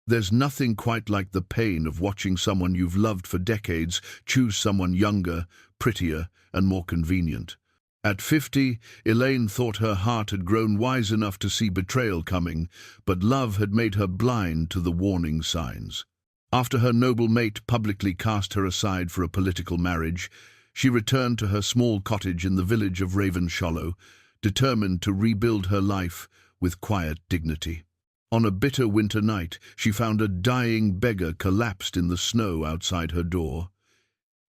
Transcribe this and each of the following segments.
There's nothing quite like the pain of watching someone you've loved for decades choose someone younger, prettier, and more convenient. At 50, Elayne thought her heart had grown wise enough to see betrayal coming, but love had made her blind to the warning signs. After her noble mate publicly cast her aside for a political marriage, she returned to her small cottage in the village of Ravenshollow, determined to rebuild her life with quiet dignity. On a bitter winter night, she found a dying beggar collapsed in the snow outside her door.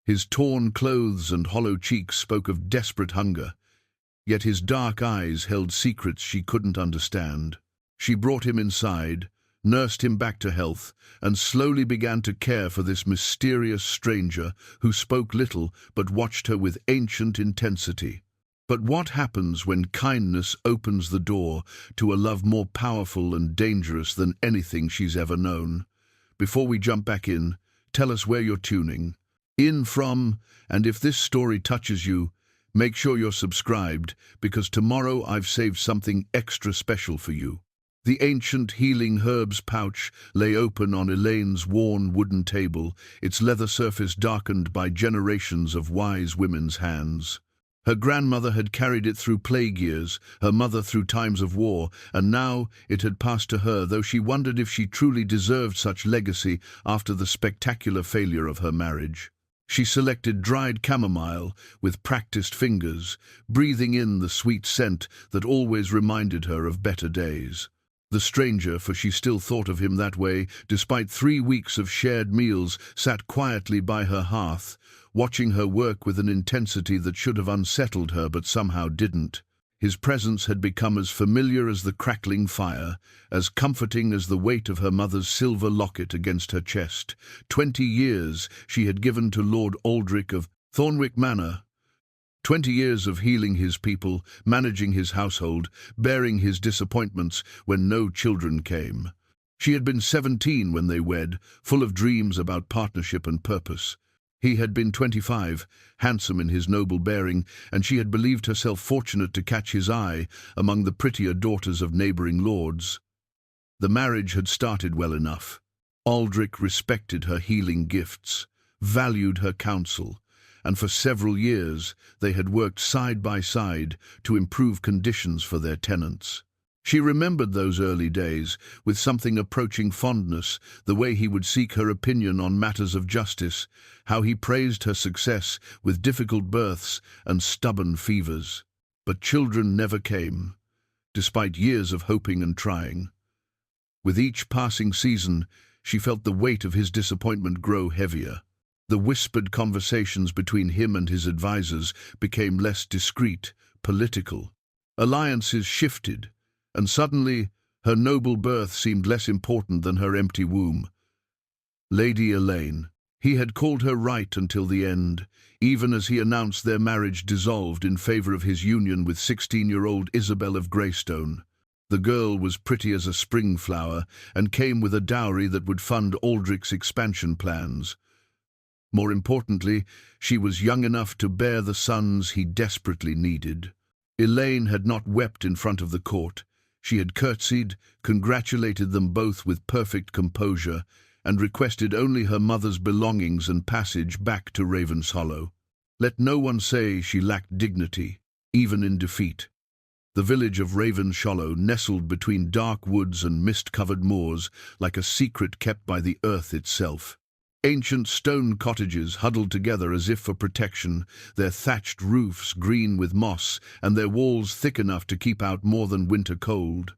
His torn clothes and hollow cheeks spoke of desperate hunger, yet his dark eyes held secrets she couldn't understand. She brought him inside, nursed him back to health, and slowly began to care for this mysterious stranger who spoke little but watched her with ancient intensity. But what happens when kindness opens the door to a love more powerful and dangerous than anything she's ever known? Before we jump back in, tell us where you're tuning in from, and if this story touches you, make sure you're subscribed, because tomorrow I've saved something extra special for you. The ancient healing herbs pouch lay open on Elayne's worn wooden table, its leather surface darkened by generations of wise women's hands. Her grandmother had carried it through plague years, her mother through times of war, and now it had passed to her, though she wondered if she truly deserved such legacy after the spectacular failure of her marriage. She selected dried chamomile with practiced fingers, breathing in the sweet scent that always reminded her of better days. The stranger, for she still thought of him that way, despite 3 weeks of shared meals, sat quietly by her hearth, watching her work with an intensity that should have unsettled her but somehow didn't. His presence had become as familiar as the crackling fire, as comforting as the weight of her mother's silver locket against her chest. 20 years she had given to Lord Aldrich of Thornwick Manor. 20 years of healing his people, managing his household, bearing his disappointments when no children came. She had been 17 when they wed, full of dreams about partnership and purpose. He had been 25, handsome in his noble bearing, and she had believed herself fortunate to catch his eye among the prettier daughters of neighbouring lords. The marriage had started well enough. Aldrich respected her healing gifts, valued her counsel, and for several years they had worked side by side to improve conditions for their tenants. She remembered those early days with something approaching fondness, the way he would seek her opinion on matters of justice, how he praised her success with difficult births and stubborn fevers. But children never came, despite years of hoping and trying. With each passing season, she felt the weight of his disappointment grow heavier. The whispered conversations between him and his advisors became less discreet, political. Alliances shifted, and suddenly her noble birth seemed less important than her empty womb. Lady Elayne. He had called her right until the end, even as he announced their marriage dissolved in favour of his union with 16-year-old Isabel of Greystone. The girl was pretty as a spring flower and came with a dowry that would fund Aldrich's expansion plans. More importantly, she was young enough to bear the sons he desperately needed. Elayne had not wept in front of the court. She had curtsied, congratulated them both with perfect composure, and requested only her mother's belongings and passage back to Ravenshollow. Let no one say she lacked dignity, even in defeat. The village of Ravenshollow nestled between dark woods and mist-covered moors like a secret kept by the earth itself. Ancient stone cottages huddled together as if for protection, their thatched roofs green with moss and their walls thick enough to keep out more than winter cold.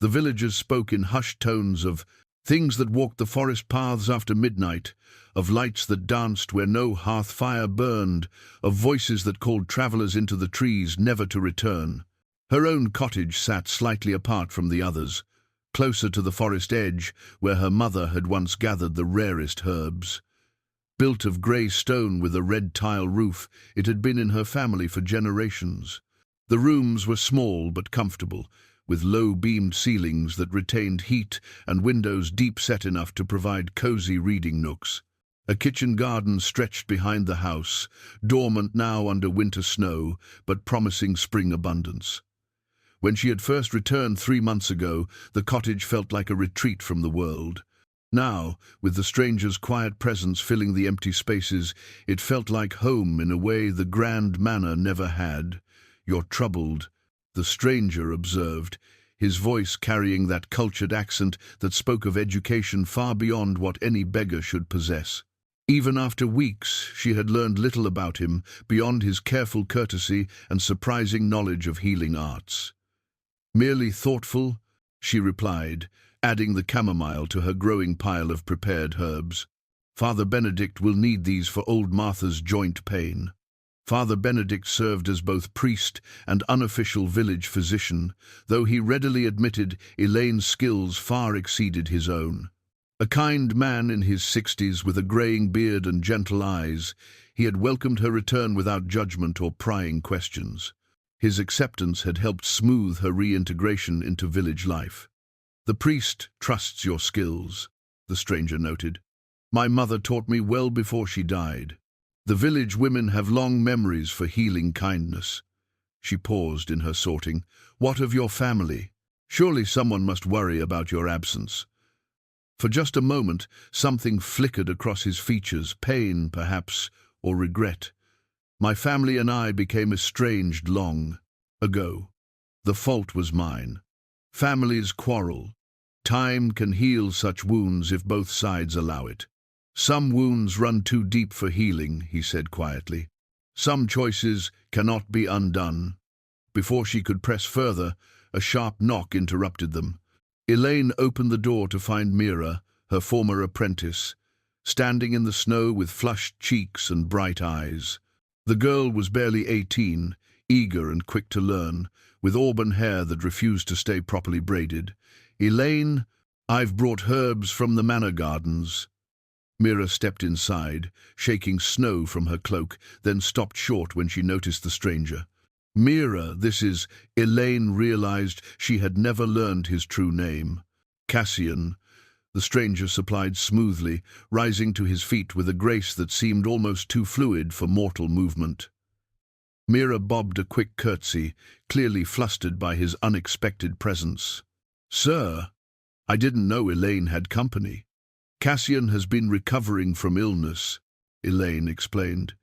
The villagers spoke in hushed tones of things that walked the forest paths after midnight, of lights that danced where no hearth fire burned, of voices that called travellers into the trees never to return. Her own cottage sat slightly apart from the others, closer to the forest edge where her mother had once gathered the rarest herbs. Built of grey stone with a red tile roof, it had been in her family for generations. The rooms were small but comfortable, with low-beamed ceilings that retained heat and windows deep-set enough to provide cosy reading nooks. A kitchen garden stretched behind the house, dormant now under winter snow, but promising spring abundance. When she had first returned 3 months ago, the cottage felt like a retreat from the world. Now, with the stranger's quiet presence filling the empty spaces, it felt like home in a way the grand manor never had. "You're troubled," the stranger observed, his voice carrying that cultured accent that spoke of education far beyond what any beggar should possess. Even after weeks, she had learned little about him, beyond his careful courtesy and surprising knowledge of healing arts. "Merely thoughtful," she replied, adding the chamomile to her growing pile of prepared herbs. "Father Benedict will need these for old Martha's joint pain." Father Benedict served as both priest and unofficial village physician, though he readily admitted Elayne's skills far exceeded his own. A kind man in his 60s with a greying beard and gentle eyes, he had welcomed her return without judgment or prying questions. His acceptance had helped smooth her reintegration into village life. "The priest trusts your skills," the stranger noted. "My mother taught me well before she died. The village women have long memories for healing kindness." She paused in her sorting. "What of your family? Surely someone must worry about your absence." For just a moment, something flickered across his features, pain, perhaps, or regret. "My family and I became estranged long ago. The fault was mine. Families quarrel. Time can heal such wounds if both sides allow it. Some wounds run too deep for healing," he said quietly. "Some choices cannot be undone." Before she could press further, a sharp knock interrupted them. Elayne opened the door to find Mira, her former apprentice, standing in the snow with flushed cheeks and bright eyes. The girl was barely 18, eager and quick to learn, with auburn hair that refused to stay properly braided. "Elayne, I've brought herbs from the manor gardens." Mira stepped inside, shaking snow from her cloak, then stopped short when she noticed the stranger. "Mira, this is—" Elayne realized she had never learned his true name. "Cassian," the stranger supplied smoothly, rising to his feet with a grace that seemed almost too fluid for mortal movement. Mira bobbed a quick curtsy, clearly flustered by his unexpected presence. "Sir, I didn't know Elayne had company." "Cassian has been recovering from illness," Elayne explained.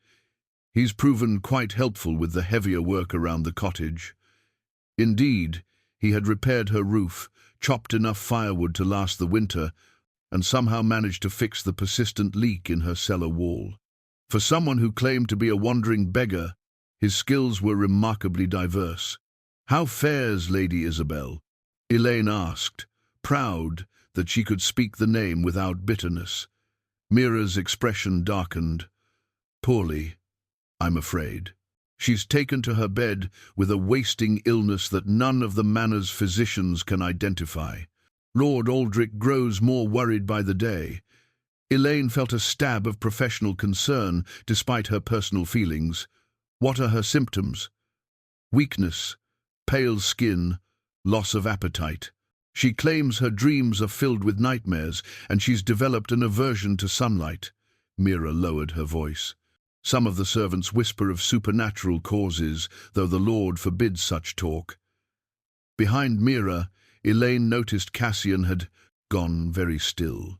"He's proven quite helpful with the heavier work around the cottage." Indeed, he had repaired her roof, chopped enough firewood to last the winter, and somehow managed to fix the persistent leak in her cellar wall. For someone who claimed to be a wandering beggar, his skills were remarkably diverse. "How fares Lady Isabel?" Elayne asked, proud that she could speak the name without bitterness. Mira's expression darkened. "Poorly, I'm afraid. She's taken to her bed with a wasting illness that none of the manor's physicians can identify. Lord Aldrich grows more worried by the day." Elayne felt a stab of professional concern despite her personal feelings. "What are her symptoms?" "Weakness, pale skin, loss of appetite. She claims her dreams are filled with nightmares, and she's developed an aversion to sunlight." Mira lowered her voice. "Some of the servants whisper of supernatural causes, though the Lord forbids such talk." Behind Mira, Elayne noticed Cassian had gone very still.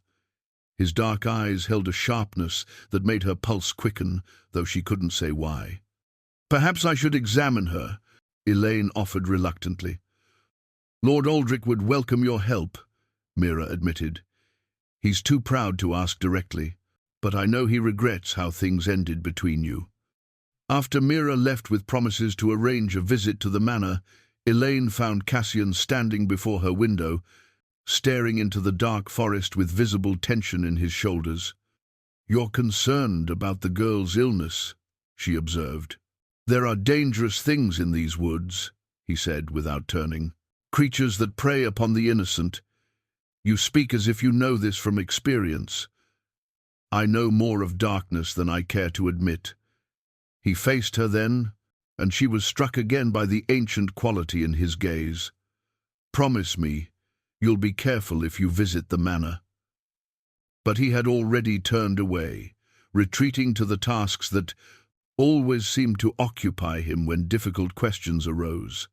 His dark eyes held a sharpness that made her pulse quicken, though she couldn't say why. "Perhaps I should examine her," Elayne offered reluctantly. "Lord Aldrich would welcome your help," Mira admitted. "He's too proud to ask directly, but I know he regrets how things ended between you." After Mira left with promises to arrange a visit to the manor, Elayne found Cassian standing before her window, staring into the dark forest with visible tension in his shoulders. "You're concerned about the girl's illness," she observed. "There are dangerous things in these woods," he said without turning. "Creatures that prey upon the innocent. You speak as if you know this from experience." "I know more of darkness than I care to admit." He faced her then, and she was struck again by the ancient quality in his gaze. "Promise me, you'll be careful if you visit the manor." But he had already turned away, retreating to the tasks that always seemed to occupy him when difficult questions arose.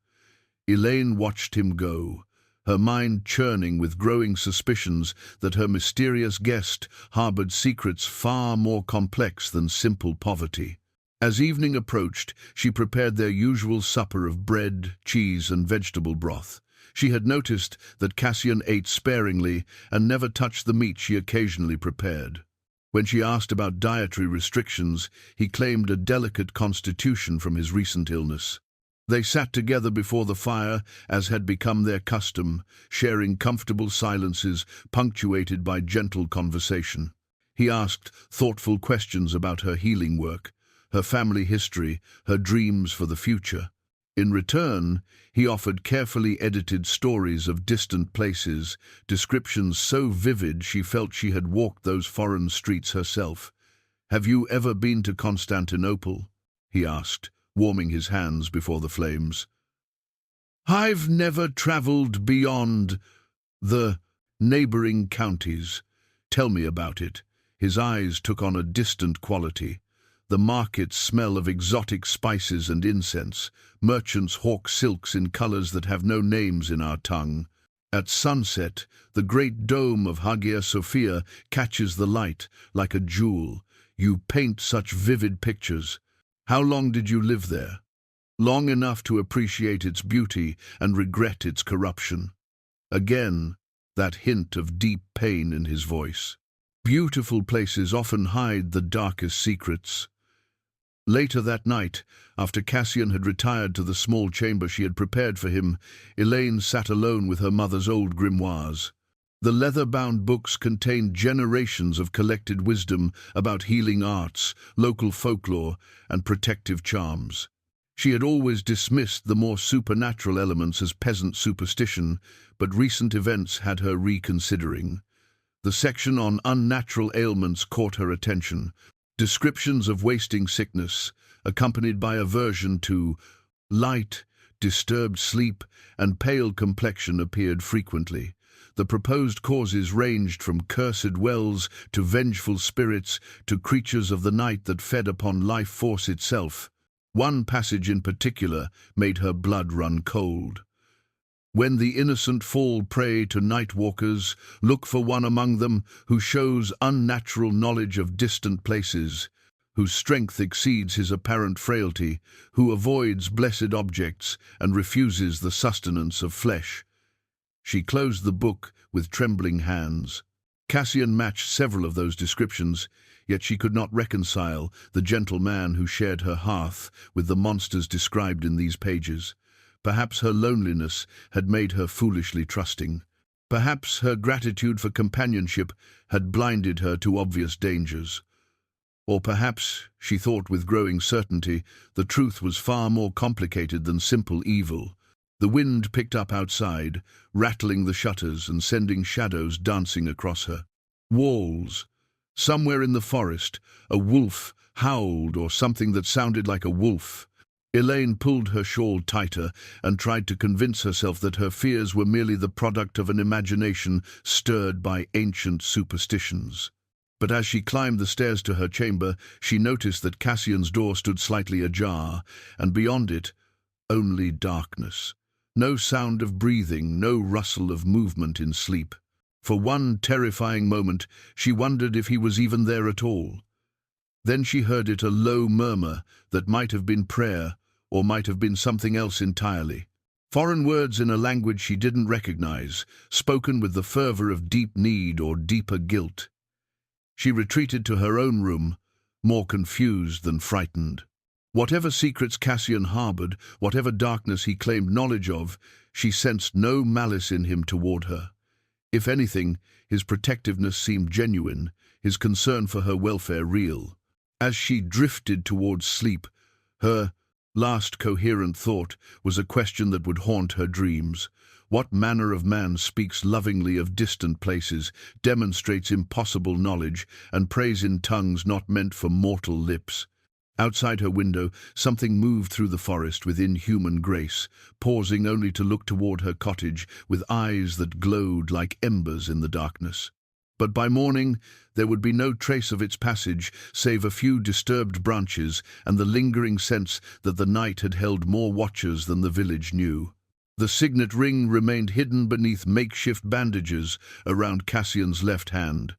Elayne watched him go, her mind churning with growing suspicions that her mysterious guest harbored secrets far more complex than simple poverty. As evening approached, she prepared their usual supper of bread, cheese, and vegetable broth. She had noticed that Cassian ate sparingly and never touched the meat she occasionally prepared. When she asked about dietary restrictions, he claimed a delicate constitution from his recent illness. They sat together before the fire, as had become their custom, sharing comfortable silences punctuated by gentle conversation. He asked thoughtful questions about her healing work, her family history, her dreams for the future. In return, he offered carefully edited stories of distant places, descriptions so vivid she felt she had walked those foreign streets herself. "Have you ever been to Constantinople?" he asked, warming his hands before the flames. "I've never travelled beyond the neighbouring counties. Tell me about it." His eyes took on a distant quality. The markets smell of exotic spices and incense. Merchants hawk silks in colours that have no names in our tongue. At sunset, the great dome of Hagia Sophia catches the light like a jewel. You paint such vivid pictures. How long did you live there? Long enough to appreciate its beauty and regret its corruption. Again, that hint of deep pain in his voice. Beautiful places often hide the darkest secrets. Later that night, after Cassian had retired to the small chamber she had prepared for him, Elayne sat alone with her mother's old grimoires. The leather-bound books contained generations of collected wisdom about healing arts, local folklore, and protective charms. She had always dismissed the more supernatural elements as peasant superstition, but recent events had her reconsidering. The section on unnatural ailments caught her attention. Descriptions of wasting sickness, accompanied by aversion to light, disturbed sleep, and pale complexion appeared frequently. The proposed causes ranged from cursed wells to vengeful spirits to creatures of the night that fed upon life force itself. One passage in particular made her blood run cold. "When the innocent fall prey to night walkers, look for one among them who shows unnatural knowledge of distant places, whose strength exceeds his apparent frailty, who avoids blessed objects and refuses the sustenance of flesh." She closed the book with trembling hands. Cassian matched several of those descriptions, yet she could not reconcile the gentle man who shared her hearth with the monsters described in these pages. Perhaps her loneliness had made her foolishly trusting. Perhaps her gratitude for companionship had blinded her to obvious dangers. Or perhaps, she thought with growing certainty, the truth was far more complicated than simple evil. The wind picked up outside, rattling the shutters and sending shadows dancing across her. Walls. Somewhere in the forest, a wolf howled, or something that sounded like a wolf. Elayne pulled her shawl tighter and tried to convince herself that her fears were merely the product of an imagination stirred by ancient superstitions. But as she climbed the stairs to her chamber, she noticed that Cassian's door stood slightly ajar, and beyond it, only darkness. No sound of breathing, no rustle of movement in sleep. For one terrifying moment, she wondered if he was even there at all. Then she heard it, a low murmur that might have been prayer, or might have been something else entirely. Foreign words in a language she didn't recognize, spoken with the fervor of deep need or deeper guilt. She retreated to her own room, more confused than frightened. Whatever secrets Cassian harbored, whatever darkness he claimed knowledge of, she sensed no malice in him toward her. If anything, his protectiveness seemed genuine, his concern for her welfare real. As she drifted towards sleep, her last coherent thought was a question that would haunt her dreams. What manner of man speaks lovingly of distant places, demonstrates impossible knowledge, and prays in tongues not meant for mortal lips? Outside her window, something moved through the forest with inhuman grace, pausing only to look toward her cottage with eyes that glowed like embers in the darkness. But by morning, there would be no trace of its passage, save a few disturbed branches and the lingering sense that the night had held more watchers than the village knew. The signet ring remained hidden beneath makeshift bandages around Cassian's left hand,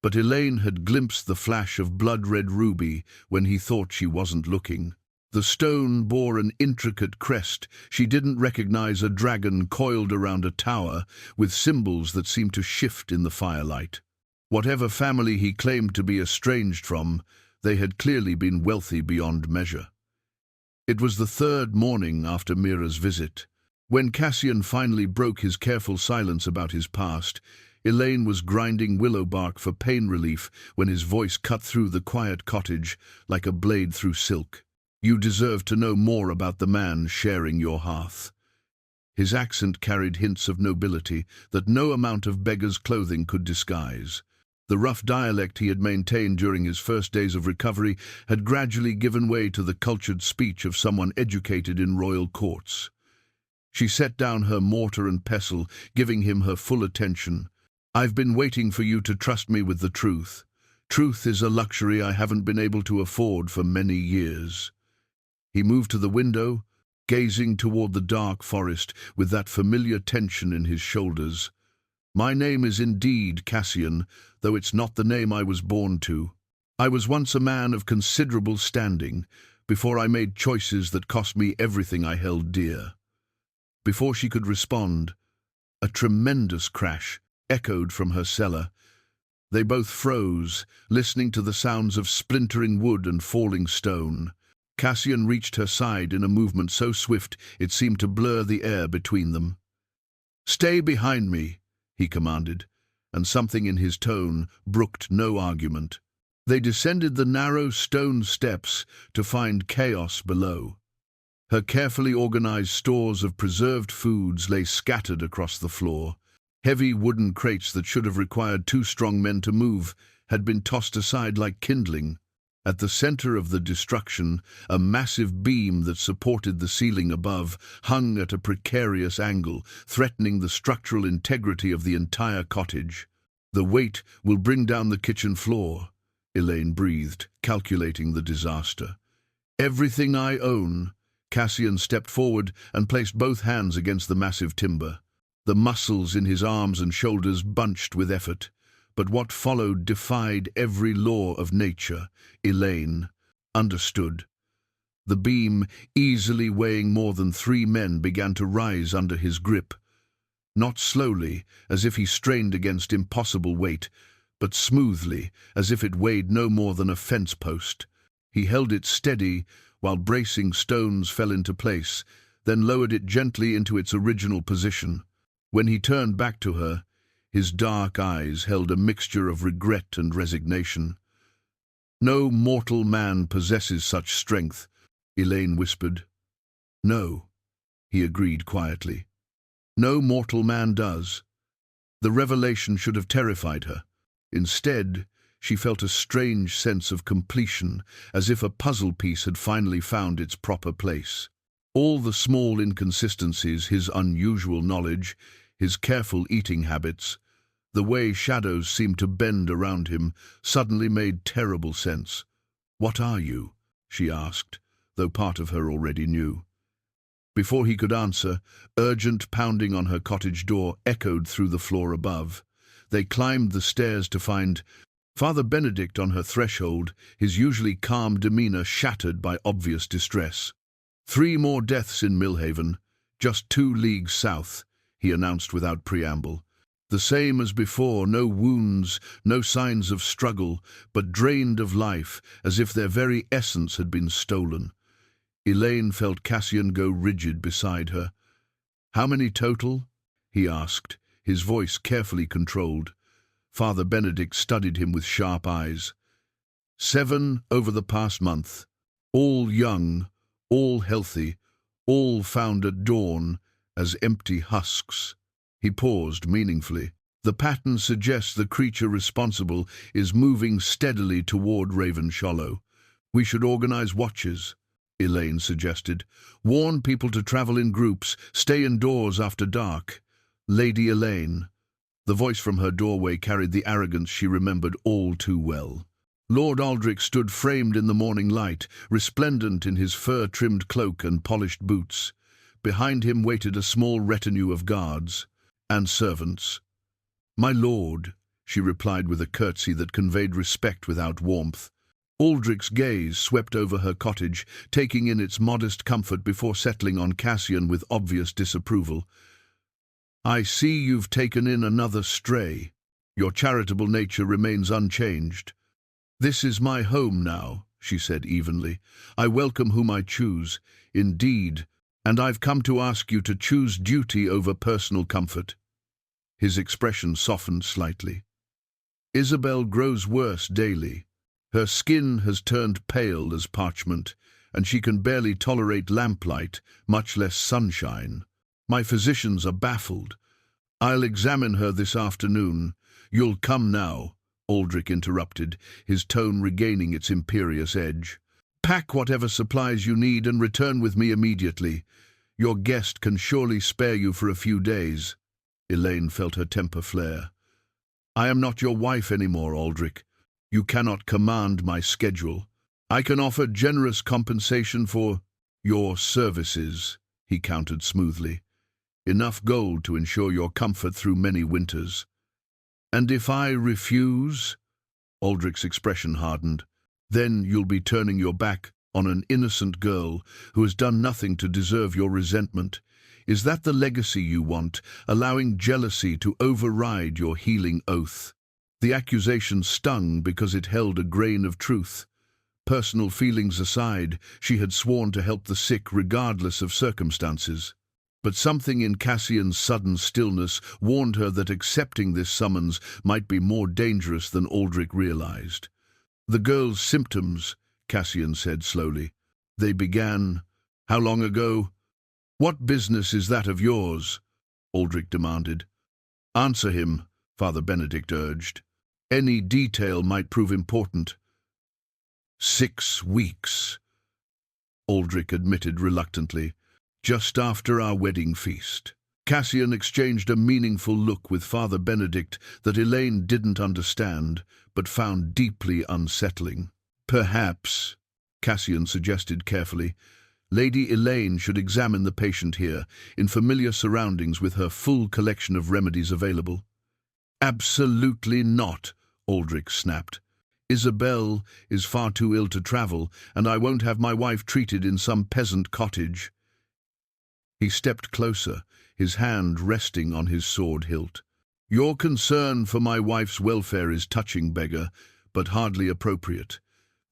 but Elayne had glimpsed the flash of blood-red ruby when he thought she wasn't looking. The stone bore an intricate crest. She didn't recognize a dragon coiled around a tower with symbols that seemed to shift in the firelight. Whatever family he claimed to be estranged from, they had clearly been wealthy beyond measure. It was the third morning after Mira's visit. When Cassian finally broke his careful silence about his past, Elayne was grinding willow bark for pain relief when his voice cut through the quiet cottage like a blade through silk. "You deserve to know more about the man sharing your hearth." His accent carried hints of nobility that no amount of Beggar's clothing could disguise. The rough dialect he had maintained during his first days of recovery had gradually given way to the cultured speech of someone educated in royal courts. She set down her mortar and pestle, giving him her full attention. "I've been waiting for you to trust me with the truth. Truth is a luxury I haven't been able to afford for many years." He moved to the window, gazing toward the dark forest with that familiar tension in his shoulders. "My name is indeed Cassian, though it's not the name I was born to. I was once a man of considerable standing, before I made choices that cost me everything I held dear." Before she could respond, a tremendous crash echoed from her cellar. They both froze, listening to the sounds of splintering wood and falling stone. Cassian reached her side in a movement so swift it seemed to blur the air between them. "Stay behind me," he commanded, and something in his tone brooked no argument. They descended the narrow stone steps to find chaos below. Her carefully organized stores of preserved foods lay scattered across the floor. Heavy wooden crates that should have required two strong men to move had been tossed aside like kindling. At the center of the destruction, a massive beam that supported the ceiling above hung at a precarious angle, threatening the structural integrity of the entire cottage. "The weight will bring down the kitchen floor," Elayne breathed, calculating the disaster. "Everything I own." Cassian stepped forward and placed both hands against the massive timber. The muscles in his arms and shoulders bunched with effort. But what followed defied every law of nature. Elayne understood. The beam, easily weighing more than 3 men, began to rise under his grip. Not slowly, as if he strained against impossible weight, but smoothly, as if it weighed no more than a fence post. He held it steady while bracing stones fell into place, then lowered it gently into its original position. When he turned back to her, his dark eyes held a mixture of regret and resignation. "No mortal man possesses such strength," Elayne whispered. "No," he agreed quietly. "No mortal man does." The revelation should have terrified her. Instead, she felt a strange sense of completion, as if a puzzle piece had finally found its proper place. All the small inconsistencies, his unusual knowledge, his careful eating habits, the way shadows seemed to bend around him, suddenly made terrible sense. "What are you?" she asked, though part of her already knew. Before he could answer, urgent pounding on her cottage door echoed through the floor above. They climbed the stairs to find Father Benedict on her threshold, his usually calm demeanor shattered by obvious distress. "3 more deaths in Millhaven, just 2 leagues south," he announced without preamble. "The same as before, no wounds, no signs of struggle, but drained of life, as if their very essence had been stolen." Elayne felt Cassian go rigid beside her. "How many total?" he asked, his voice carefully controlled. Father Benedict studied him with sharp eyes. 7 over the past month. All young, all healthy, all found at dawn as empty husks." He paused meaningfully. "The pattern suggests the creature responsible is moving steadily toward Ravenshollow. We should organize watches," Elayne suggested. "Warn people to travel in groups, stay indoors after dark. Lady Elayne." The voice from her doorway carried the arrogance she remembered all too well. Lord Aldrich stood framed in the morning light, resplendent in his fur-trimmed cloak and polished boots. Behind him waited a small retinue of guards and servants. "My lord," she replied with a curtsy that conveyed respect without warmth. Aldrich's gaze swept over her cottage, taking in its modest comfort before settling on Cassian with obvious disapproval. "I see you've taken in another stray. Your charitable nature remains unchanged." "This is my home now," she said evenly. "I welcome whom I choose, indeed, and I've come to ask you to choose duty over personal comfort." His expression softened slightly. "Isabel grows worse daily. Her skin has turned pale as parchment, and she can barely tolerate lamplight, much less sunshine. My physicians are baffled. I'll examine her this afternoon." "You'll come now," Aldrich interrupted, his tone regaining its imperious edge. "Pack whatever supplies you need and return with me immediately. Your guest can surely spare you for a few days." Elayne felt her temper flare. "I am not your wife anymore, Aldrich. You cannot command my schedule. I can offer generous compensation for your services," he countered smoothly. "Enough gold to ensure your comfort through many winters." "And if I refuse?" Aldrich's expression hardened. "Then you'll be turning your back on an innocent girl who has done nothing to deserve your resentment. Is that the legacy you want, allowing jealousy to override your healing oath?" The accusation stung because it held a grain of truth. Personal feelings aside, she had sworn to help the sick regardless of circumstances. But something in Cassian's sudden stillness warned her that accepting this summons might be more dangerous than Aldrich realized. "The girl's symptoms," Cassian said slowly. "They began how long ago?" "What business is that of yours?" Aldrich demanded. "Answer him," Father Benedict urged. "Any detail might prove important." 6 weeks, Aldrich admitted reluctantly. "Just after our wedding feast." Cassian exchanged a meaningful look with Father Benedict that Elayne didn't understand, but found deeply unsettling. "Perhaps," Cassian suggested carefully, "Lady Elayne should examine the patient here, in familiar surroundings with her full collection of remedies available." "Absolutely not," Aldrich snapped. "Isabel is far too ill to travel, and I won't have my wife treated in some peasant cottage." He stepped closer, his hand resting on his sword hilt. "Your concern for my wife's welfare is touching, Beggar, but hardly appropriate."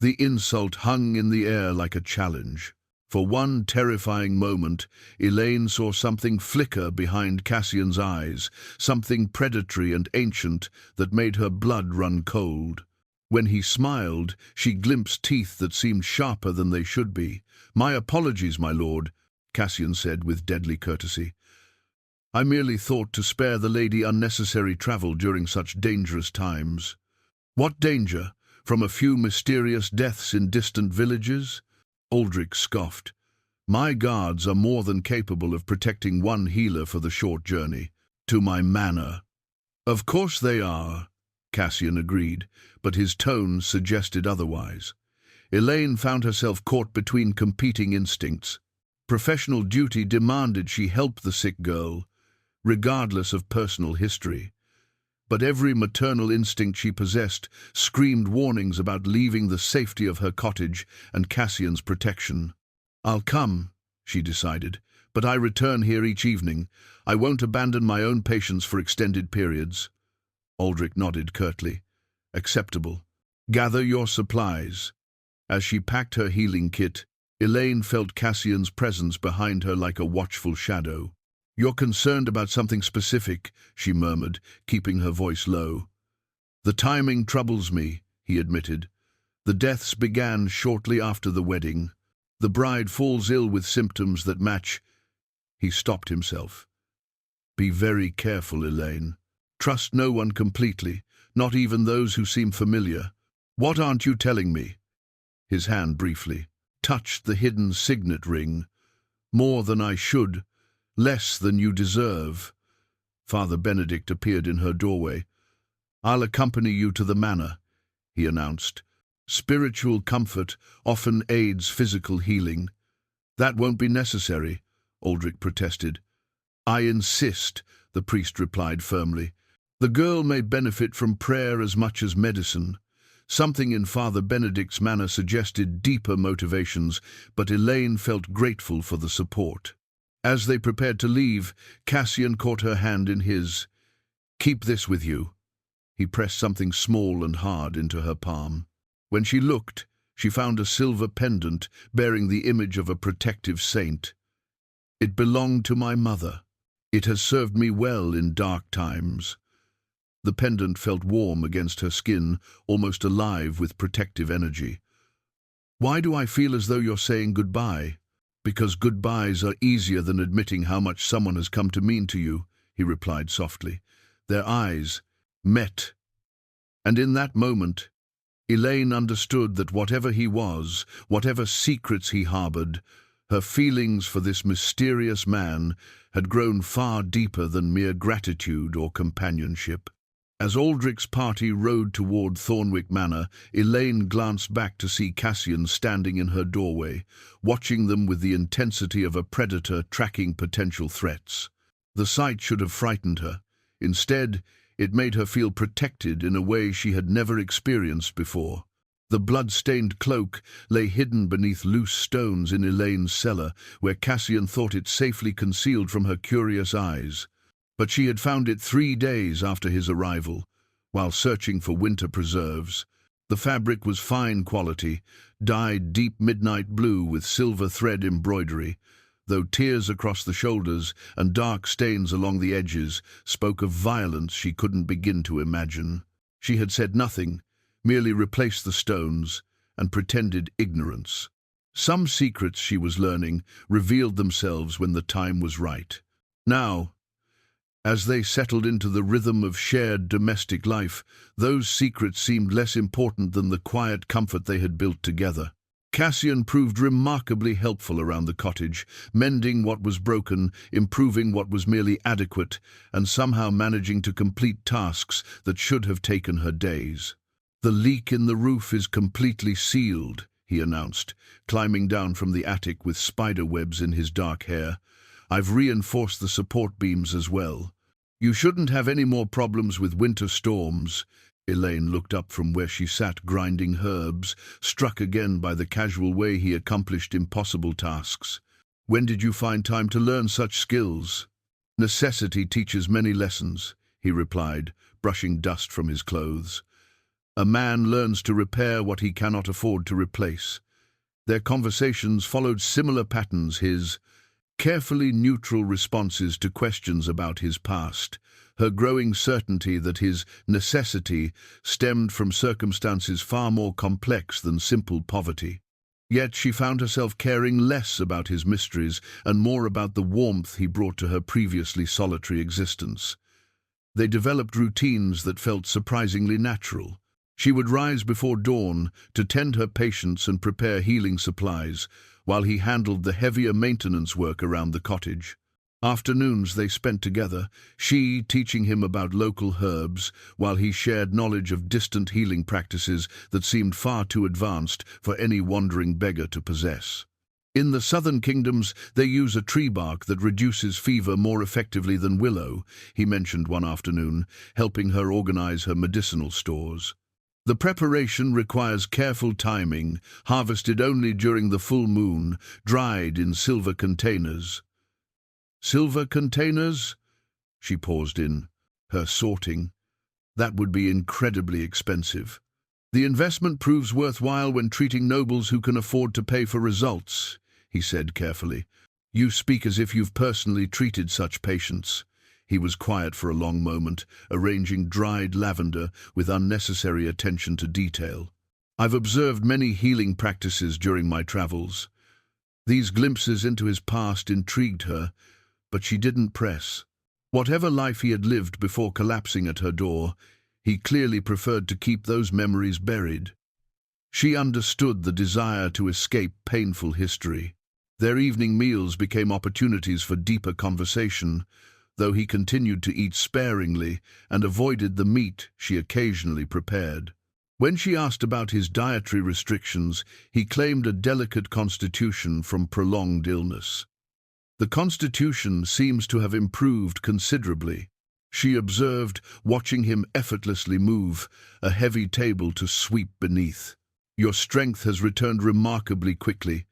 The insult hung in the air like a challenge. For one terrifying moment, Elayne saw something flicker behind Cassian's eyes, something predatory and ancient that made her blood run cold. When he smiled, she glimpsed teeth that seemed sharper than they should be. "My apologies, my lord," Cassian said with deadly courtesy. "I merely thought to spare the lady unnecessary travel during such dangerous times." "What danger? From a few mysterious deaths in distant villages?" Aldrich scoffed. "My guards are more than capable of protecting one healer for the short journey to my manor." "Of course they are," Cassian agreed, but his tone suggested otherwise. Elayne found herself caught between competing instincts. Professional duty demanded she help the sick girl, regardless of personal history. But every maternal instinct she possessed screamed warnings about leaving the safety of her cottage and Cassian's protection. "I'll come," she decided, "but I return here each evening. I won't abandon my own patients for extended periods." Aldrich nodded curtly. "Acceptable. Gather your supplies." As she packed her healing kit, Elayne felt Cassian's presence behind her like a watchful shadow. "You're concerned about something specific," she murmured, keeping her voice low. "The timing troubles me," he admitted. "The deaths began shortly after the wedding. The bride falls ill with symptoms that match—" He stopped himself. "Be very careful, Elayne. Trust no one completely, not even those who seem familiar." "What aren't you telling me?" His hand briefly touched the hidden signet ring. "More than I should. Less than you deserve." Father Benedict appeared in her doorway. "I'll accompany you to the manor," he announced. "Spiritual comfort often aids physical healing." "That won't be necessary," Aldrich protested. "I insist," the priest replied firmly. "The girl may benefit from prayer as much as medicine." Something in Father Benedict's manner suggested deeper motivations, but Elayne felt grateful for the support. As they prepared to leave, Cassian caught her hand in his. "Keep this with you." He pressed something small and hard into her palm. When she looked, she found a silver pendant bearing the image of a protective saint. "It belonged to my mother. It has served me well in dark times." The pendant felt warm against her skin, almost alive with protective energy. "Why do I feel as though you're saying goodbye?" "Because goodbyes are easier than admitting how much someone has come to mean to you," he replied softly. Their eyes met, and in that moment, Elayne understood that whatever he was, whatever secrets he harbored, her feelings for this mysterious man had grown far deeper than mere gratitude or companionship. As Aldrich's party rode toward Thornwick Manor, Elayne glanced back to see Cassian standing in her doorway, watching them with the intensity of a predator tracking potential threats. The sight should have frightened her. Instead, it made her feel protected in a way she had never experienced before. The blood-stained cloak lay hidden beneath loose stones in Elayne's cellar, where Cassian thought it safely concealed from her curious eyes. But she had found it 3 days after his arrival, while searching for winter preserves. The fabric was fine quality, dyed deep midnight blue with silver thread embroidery, though tears across the shoulders and dark stains along the edges spoke of violence she couldn't begin to imagine. She had said nothing, merely replaced the stones and pretended ignorance. Some secrets she was learning revealed themselves when the time was right. Now, as they settled into the rhythm of shared domestic life, those secrets seemed less important than the quiet comfort they had built together. Cassian proved remarkably helpful around the cottage, mending what was broken, improving what was merely adequate, and somehow managing to complete tasks that should have taken her days. "The leak in the roof is completely sealed," he announced, climbing down from the attic with spider webs in his dark hair. "I've reinforced the support beams as well. You shouldn't have any more problems with winter storms." Elayne looked up from where she sat grinding herbs, struck again by the casual way he accomplished impossible tasks. "When did you find time to learn such skills?" "Necessity teaches many lessons," he replied, brushing dust from his clothes. "A man learns to repair what he cannot afford to replace." Their conversations followed similar patterns, his carefully neutral responses to questions about his past, her growing certainty that his necessity stemmed from circumstances far more complex than simple poverty. Yet she found herself caring less about his mysteries and more about the warmth he brought to her previously solitary existence. They developed routines that felt surprisingly natural. She would rise before dawn to tend her patients and prepare healing supplies, while he handled the heavier maintenance work around the cottage. Afternoons they spent together, she teaching him about local herbs, while he shared knowledge of distant healing practices that seemed far too advanced for any wandering beggar to possess. In the southern kingdoms, they use a tree bark that reduces fever more effectively than willow, he mentioned one afternoon, helping her organize her medicinal stores. The preparation requires careful timing, harvested only during the full moon, dried in silver containers. "Silver containers?" She paused in her sorting. "That would be incredibly expensive." "The investment proves worthwhile when treating nobles who can afford to pay for results," he said carefully. "You speak as if you've personally treated such patients." He was quiet for a long moment, arranging dried lavender with unnecessary attention to detail. "I've observed many healing practices during my travels." These glimpses into his past intrigued her, but she didn't press. Whatever life he had lived before collapsing at her door, he clearly preferred to keep those memories buried. She understood the desire to escape painful history. Their evening meals became opportunities for deeper conversation, though he continued to eat sparingly and avoided the meat she occasionally prepared. When she asked about his dietary restrictions, he claimed a delicate constitution from prolonged illness. The constitution seems to have improved considerably, she observed, watching him effortlessly move a heavy table to sweep beneath. Your strength has returned remarkably quickly.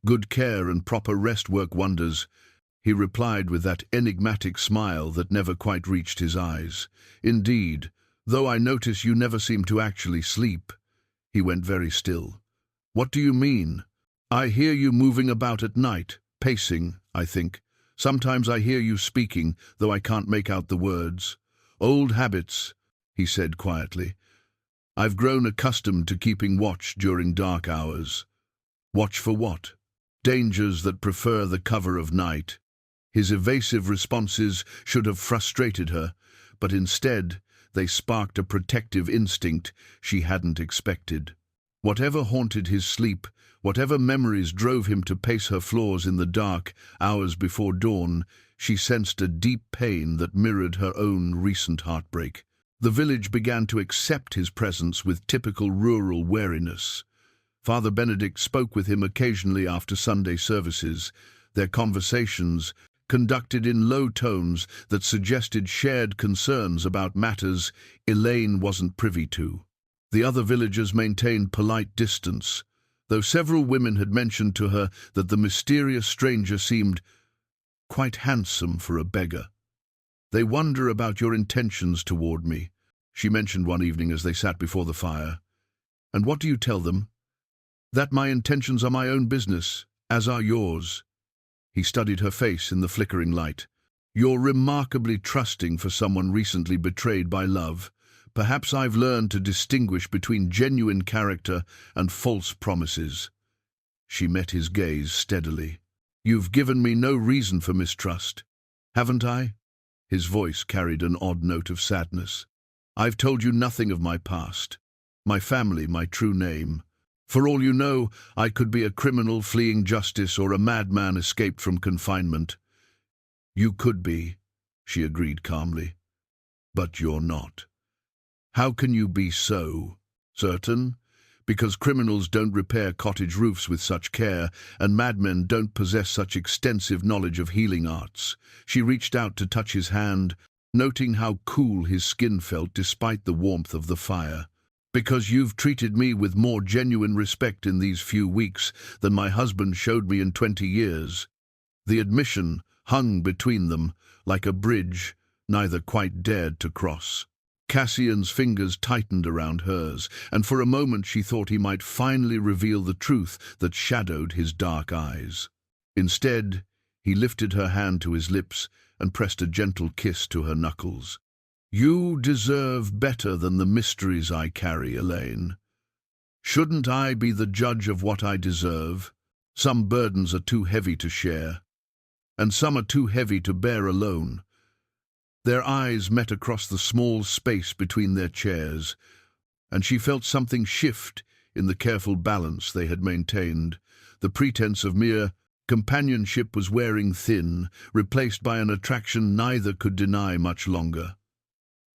Good care and proper rest work wonders, he replied with that enigmatic smile that never quite reached his eyes. Indeed, though I notice you never seem to actually sleep. He went very still. What do you mean? I hear you moving about at night, pacing, I think. Sometimes I hear you speaking, though I can't make out the words. Old habits, he said quietly. I've grown accustomed to keeping watch during dark hours. Watch for what? Dangers that prefer the cover of night. His evasive responses should have frustrated her, but instead they sparked a protective instinct she hadn't expected. Whatever haunted his sleep, whatever memories drove him to pace her floors in the dark hours before dawn, she sensed a deep pain that mirrored her own recent heartbreak. The village began to accept his presence with typical rural wariness. Father Benedict spoke with him occasionally after Sunday services, their conversations conducted in low tones that suggested shared concerns about matters Elayne wasn't privy to. The other villagers maintained polite distance, though several women had mentioned to her that the mysterious stranger seemed quite handsome for a beggar. They wonder about your intentions toward me, she mentioned one evening as they sat before the fire. And what do you tell them? That my intentions are my own business, as are yours. He studied her face in the flickering light. You're remarkably trusting for someone recently betrayed by love. Perhaps I've learned to distinguish between genuine character and false promises. She met his gaze steadily. You've given me no reason for mistrust, haven't I? His voice carried an odd note of sadness. I've told you nothing of my past, my family, my true name. For all you know, I could be a criminal fleeing justice or a madman escaped from confinement. You could be, she agreed calmly, but you're not. How can you be so certain? Because criminals don't repair cottage roofs with such care, and madmen don't possess such extensive knowledge of healing arts. She reached out to touch his hand, noting how cool his skin felt despite the warmth of the fire. Because you've treated me with more genuine respect in these few weeks than my husband showed me in 20 years. The admission hung between them like a bridge neither quite dared to cross. Cassian's fingers tightened around hers, and for a moment she thought he might finally reveal the truth that shadowed his dark eyes. Instead, he lifted her hand to his lips and pressed a gentle kiss to her knuckles. You deserve better than the mysteries I carry, Elayne. Shouldn't I be the judge of what I deserve? Some burdens are too heavy to share, and some are too heavy to bear alone. Their eyes met across the small space between their chairs, and she felt something shift in the careful balance they had maintained. The pretense of mere companionship was wearing thin, replaced by an attraction neither could deny much longer.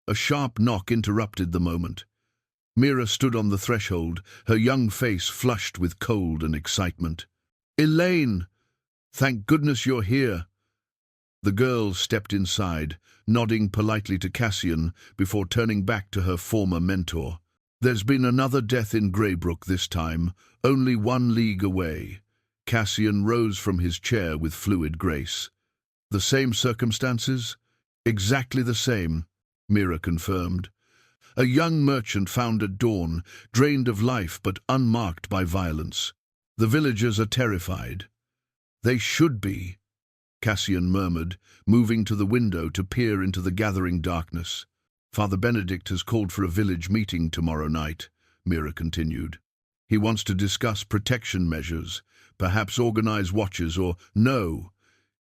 A sharp knock interrupted the moment. Mira stood on the threshold, her young face flushed with cold and excitement. Elayne! Thank goodness you're here. The girl stepped inside, nodding politely to Cassian before turning back to her former mentor. There's been another death in Greybrook this time, only 1 league away. Cassian rose from his chair with fluid grace. The same circumstances? Exactly the same, Mira confirmed. A young merchant found at dawn, drained of life but unmarked by violence. The villagers are terrified. They should be, Cassian murmured, moving to the window to peer into the gathering darkness. Father Benedict has called for a village meeting tomorrow night, Mira continued. He wants to discuss protection measures, perhaps organize watches or no.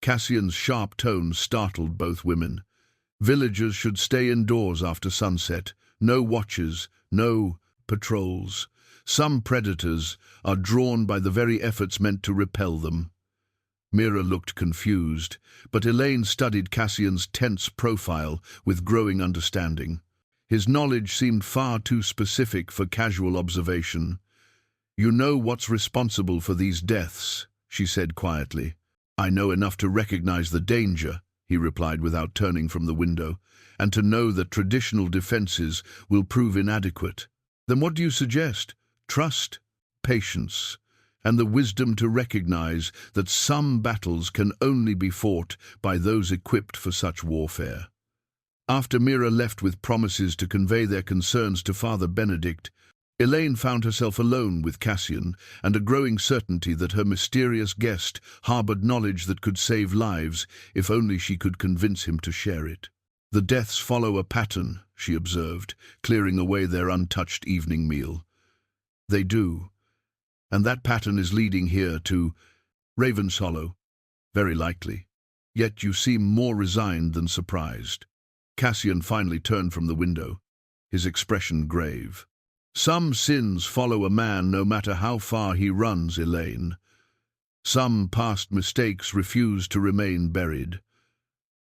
Cassian's sharp tone startled both women. Villagers should stay indoors after sunset. No watches, no patrols. Some predators are drawn by the very efforts meant to repel them. Mira looked confused, but Elayne studied Cassian's tense profile with growing understanding. His knowledge seemed far too specific for casual observation. You know what's responsible for these deaths, she said quietly. I know enough to recognize the danger, he replied without turning from the window, and to know that traditional defenses will prove inadequate. Then what do you suggest? Trust, patience, and the wisdom to recognize that some battles can only be fought by those equipped for such warfare. After Mira left with promises to convey their concerns to Father Benedict, Elayne found herself alone with Cassian and a growing certainty that her mysterious guest harbored knowledge that could save lives if only she could convince him to share it. The deaths follow a pattern, she observed, clearing away their untouched evening meal. They do, and that pattern is leading here to Ravenshollow, very likely. Yet you seem more resigned than surprised. Cassian finally turned from the window, his expression grave. Some sins follow a man no matter how far he runs, Elayne. Some past mistakes refuse to remain buried.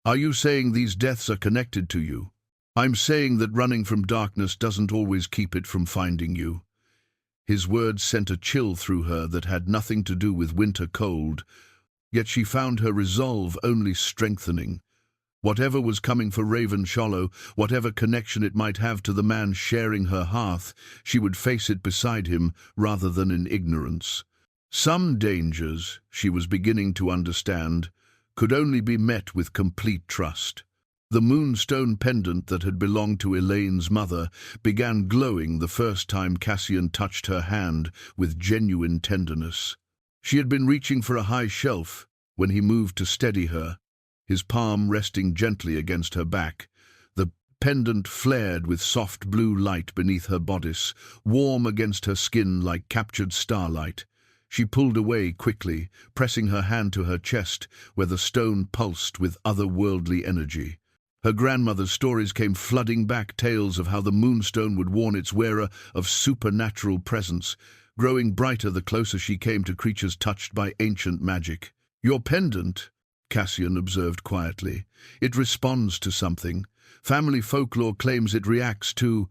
Are you saying these deaths are connected to you? I'm saying that running from darkness doesn't always keep it from finding you. His words sent a chill through her that had nothing to do with winter cold, yet she found her resolve only strengthening. Whatever was coming for Ravenshollow, whatever connection it might have to the man sharing her hearth, she would face it beside him rather than in ignorance. Some dangers, she was beginning to understand, could only be met with complete trust. The moonstone pendant that had belonged to Elayne's mother began glowing the first time Cassian touched her hand with genuine tenderness. She had been reaching for a high shelf when he moved to steady her, his palm resting gently against her back. The pendant flared with soft blue light beneath her bodice, warm against her skin like captured starlight. She pulled away quickly, pressing her hand to her chest, where the stone pulsed with otherworldly energy. Her grandmother's stories came flooding back, tales of how the moonstone would warn its wearer of supernatural presence, growing brighter the closer she came to creatures touched by ancient magic. "Your pendant," Cassian observed quietly. "It responds to something. Family folklore claims it reacts to—"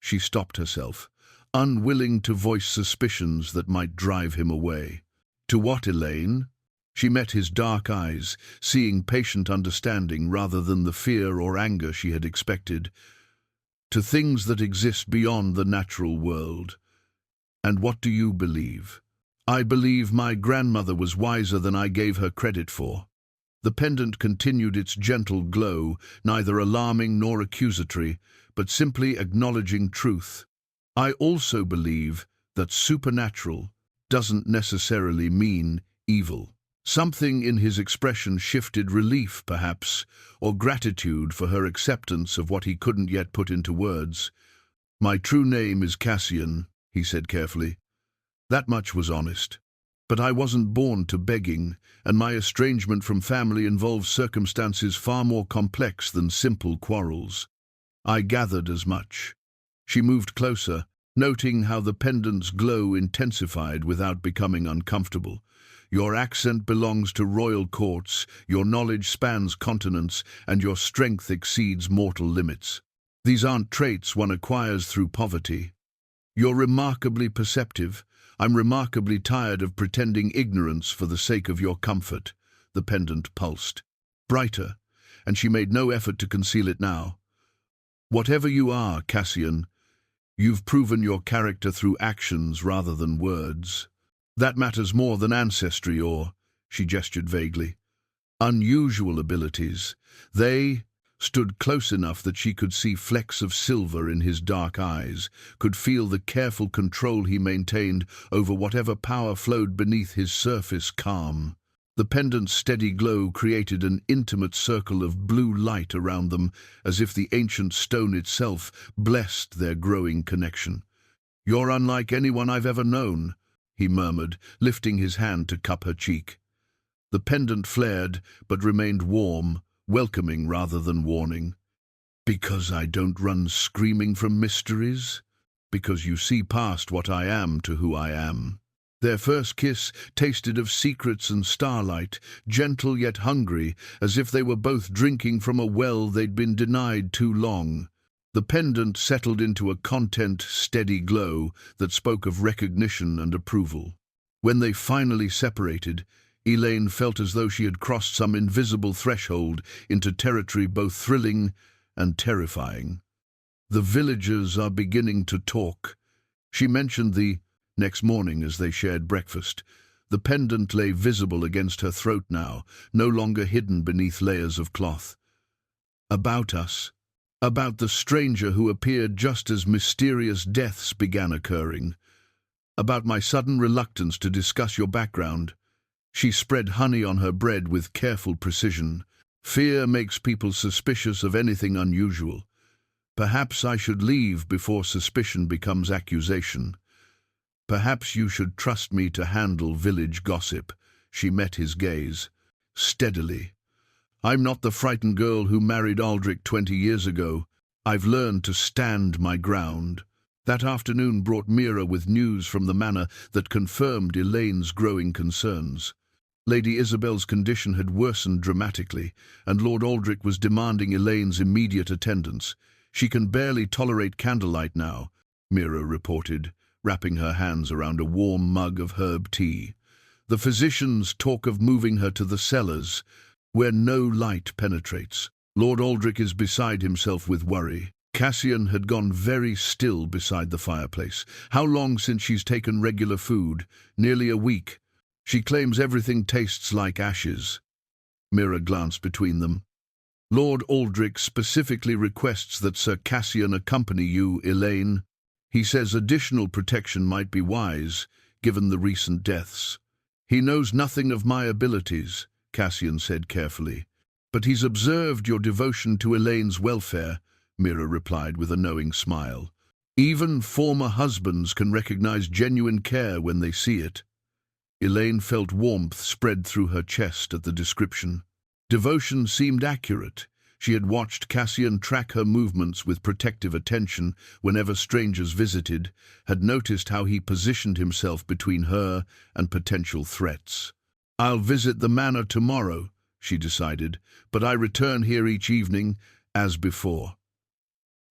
She stopped herself, unwilling to voice suspicions that might drive him away. "To what, Elayne?" She met his dark eyes, seeing patient understanding rather than the fear or anger she had expected. "To things that exist beyond the natural world. And what do you believe?" "I believe my grandmother was wiser than I gave her credit for." The pendant continued its gentle glow, neither alarming nor accusatory, but simply acknowledging truth. "I also believe that supernatural doesn't necessarily mean evil." Something in his expression shifted, relief, perhaps, or gratitude for her acceptance of what he couldn't yet put into words. "My true name is Cassian," he said carefully. That much was honest. "But I wasn't born to begging, and my estrangement from family involves circumstances far more complex than simple quarrels. I gathered as much." She moved closer, noting how the pendant's glow intensified without becoming uncomfortable. "Your accent belongs to royal courts, your knowledge spans continents, and your strength exceeds mortal limits. These aren't traits one acquires through poverty. You're remarkably perceptive. I'm remarkably tired of pretending ignorance for the sake of your comfort." The pendant pulsed, brighter, and she made no effort to conceal it now. "Whatever you are, Cassian, you've proven your character through actions rather than words. That matters more than ancestry or," she gestured vaguely, "unusual abilities. They stood close enough that she could see flecks of silver in his dark eyes, could feel the careful control he maintained over whatever power flowed beneath his surface calm. The pendant's steady glow created an intimate circle of blue light around them, as if the ancient stone itself blessed their growing connection. "You're unlike anyone I've ever known," he murmured, lifting his hand to cup her cheek. The pendant flared, but remained warm, welcoming rather than warning. "Because I don't run screaming from mysteries? Because you see past what I am to who I am." Their first kiss tasted of secrets and starlight, gentle yet hungry, as if they were both drinking from a well they'd been denied too long. The pendant settled into a content, steady glow that spoke of recognition and approval. When they finally separated, Elayne felt as though she had crossed some invisible threshold into territory both thrilling and terrifying. The villagers are beginning to talk. She mentioned the next morning as they shared breakfast. The pendant lay visible against her throat now, no longer hidden beneath layers of cloth. About us. About the stranger who appeared just as mysterious deaths began occurring. About my sudden reluctance to discuss your background. She spread honey on her bread with careful precision. Fear makes people suspicious of anything unusual. Perhaps I should leave before suspicion becomes accusation. Perhaps you should trust me to handle village gossip. She met his gaze. Steadily. I'm not the frightened girl who married Aldrich 20 years ago. I've learned to stand my ground. That afternoon brought Mira with news from the manor that confirmed Elayne's growing concerns. Lady Isabel's condition had worsened dramatically, and Lord Aldrich was demanding Elayne's immediate attendance. She can barely tolerate candlelight now, Mira reported, wrapping her hands around a warm mug of herb tea. The physicians talk of moving her to the cellars, where no light penetrates. Lord Aldrich is beside himself with worry. Cassian had gone very still beside the fireplace. How long since she's taken regular food? Nearly a week. She claims everything tastes like ashes. Mira glanced between them. Lord Aldrich specifically requests that Sir Cassian accompany you, Elayne. He says additional protection might be wise, given the recent deaths. He knows nothing of my abilities, Cassian said carefully. But he's observed your devotion to Elayne's welfare, Mira replied with a knowing smile. Even former husbands can recognize genuine care when they see it. Elayne felt warmth spread through her chest at the description. Devotion seemed accurate. She had watched Cassian track her movements with protective attention whenever strangers visited, had noticed how he positioned himself between her and potential threats. I'll visit the manor tomorrow, she decided, but I return here each evening, as before.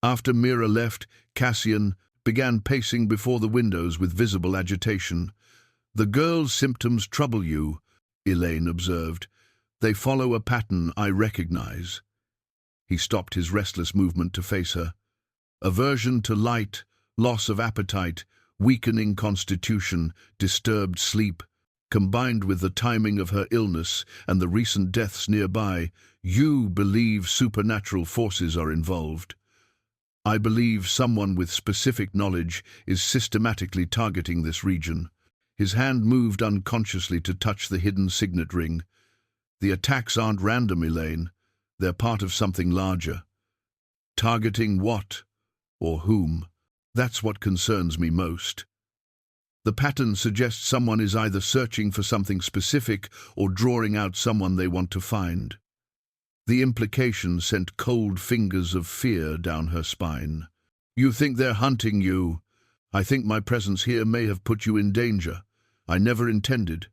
After Mira left, Cassian began pacing before the windows with visible agitation. The girl's symptoms trouble you, Elayne observed. They follow a pattern I recognize. He stopped his restless movement to face her. Aversion to light, loss of appetite, weakening constitution, disturbed sleep, combined with the timing of her illness and the recent deaths nearby, you believe supernatural forces are involved. I believe someone with specific knowledge is systematically targeting this region. His hand moved unconsciously to touch the hidden signet ring. The attacks aren't random, Elayne. They're part of something larger. Targeting what? Or whom? That's what concerns me most. The pattern suggests someone is either searching for something specific or drawing out someone they want to find. The implication sent cold fingers of fear down her spine. You think they're hunting you? I think my presence here may have put you in danger. I never intended.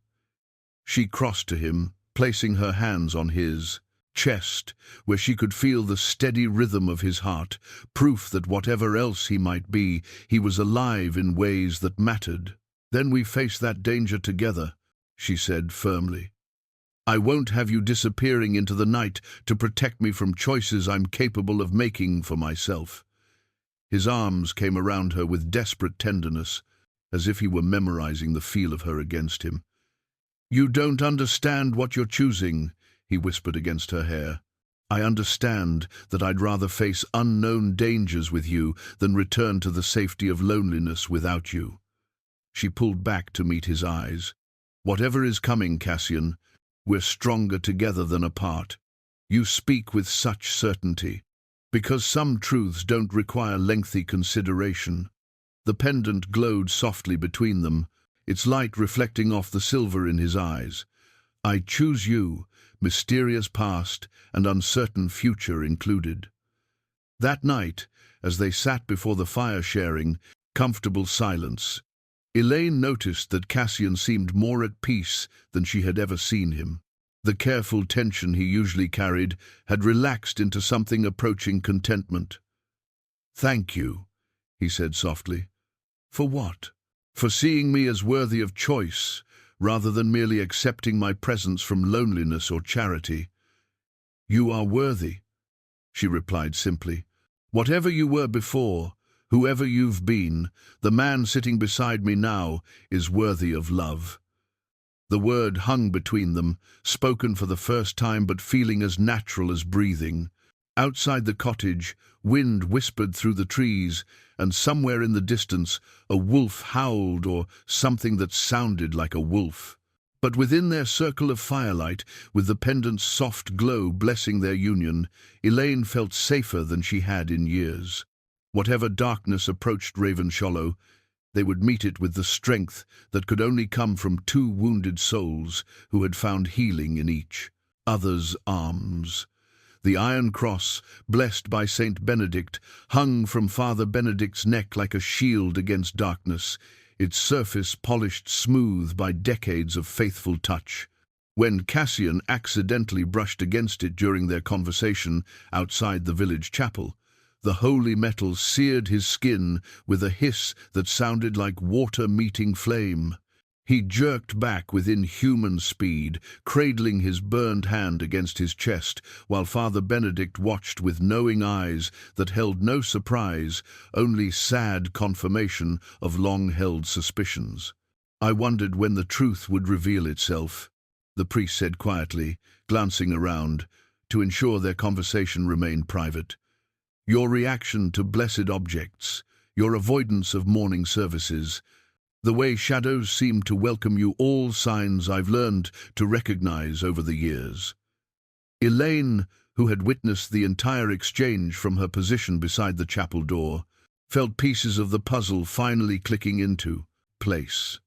She crossed to him, placing her hands on his chest, where she could feel the steady rhythm of his heart, proof that whatever else he might be, he was alive in ways that mattered. Then we face that danger together, she said firmly. I won't have you disappearing into the night to protect me from choices I'm capable of making for myself. His arms came around her with desperate tenderness, as if he were memorizing the feel of her against him. You don't understand what you're choosing, he whispered against her hair. I understand that I'd rather face unknown dangers with you than return to the safety of loneliness without you. She pulled back to meet his eyes. Whatever is coming, Cassian, we're stronger together than apart. You speak with such certainty. Because some truths don't require lengthy consideration. The pendant glowed softly between them, its light reflecting off the silver in his eyes. I choose you, mysterious past and uncertain future included. That night, as they sat before the fire sharing comfortable silence, Elayne noticed that Cassian seemed more at peace than she had ever seen him. The careful tension he usually carried had relaxed into something approaching contentment. Thank you, he said softly. For what? For seeing me as worthy of choice, rather than merely accepting my presence from loneliness or charity. You are worthy, she replied simply. Whatever you were before, whoever you've been, the man sitting beside me now is worthy of love. The word hung between them, spoken for the first time but feeling as natural as breathing. Outside the cottage, wind whispered through the trees, and somewhere in the distance a wolf howled, or something that sounded like a wolf. But within their circle of firelight, with the pendant's soft glow blessing their union, Elayne felt safer than she had in years. Whatever darkness approached Ravenshollow, they would meet it with the strength that could only come from two wounded souls who had found healing in each other's arms. The iron cross, blessed by Saint Benedict, hung from Father Benedict's neck like a shield against darkness, its surface polished smooth by decades of faithful touch. When Cassian accidentally brushed against it during their conversation outside the village chapel, the holy metal seared his skin with a hiss that sounded like water meeting flame. He jerked back with inhuman speed, cradling his burned hand against his chest, while Father Benedict watched with knowing eyes that held no surprise, only sad confirmation of long-held suspicions. I wondered when the truth would reveal itself, the priest said quietly, glancing around, to ensure their conversation remained private. Your reaction to blessed objects, your avoidance of morning services, the way shadows seem to welcome you, all signs I've learned to recognize over the years. Elayne, who had witnessed the entire exchange from her position beside the chapel door, felt pieces of the puzzle finally clicking into place.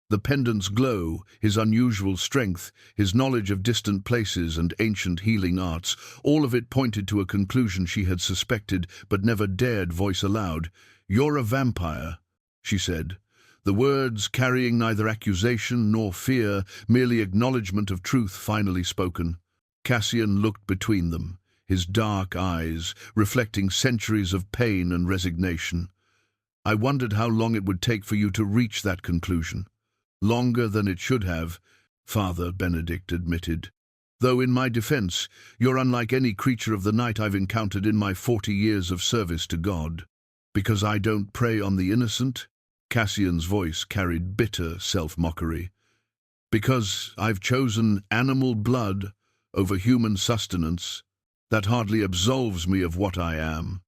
The pendant's glow, his unusual strength, his knowledge of distant places and ancient healing arts, all of it pointed to a conclusion she had suspected but never dared voice aloud. "You're a vampire," she said. The words carrying neither accusation nor fear, merely acknowledgement of truth finally spoken. Cassian looked between them, his dark eyes reflecting centuries of pain and resignation. I wondered how long it would take for you to reach that conclusion. Longer than it should have, Father Benedict admitted. Though in my defense, you're unlike any creature of the night I've encountered in my 40 years of service to God. Because I don't prey on the innocent? Cassian's voice carried bitter self-mockery. Because I've chosen animal blood over human sustenance, that hardly absolves me of what I am.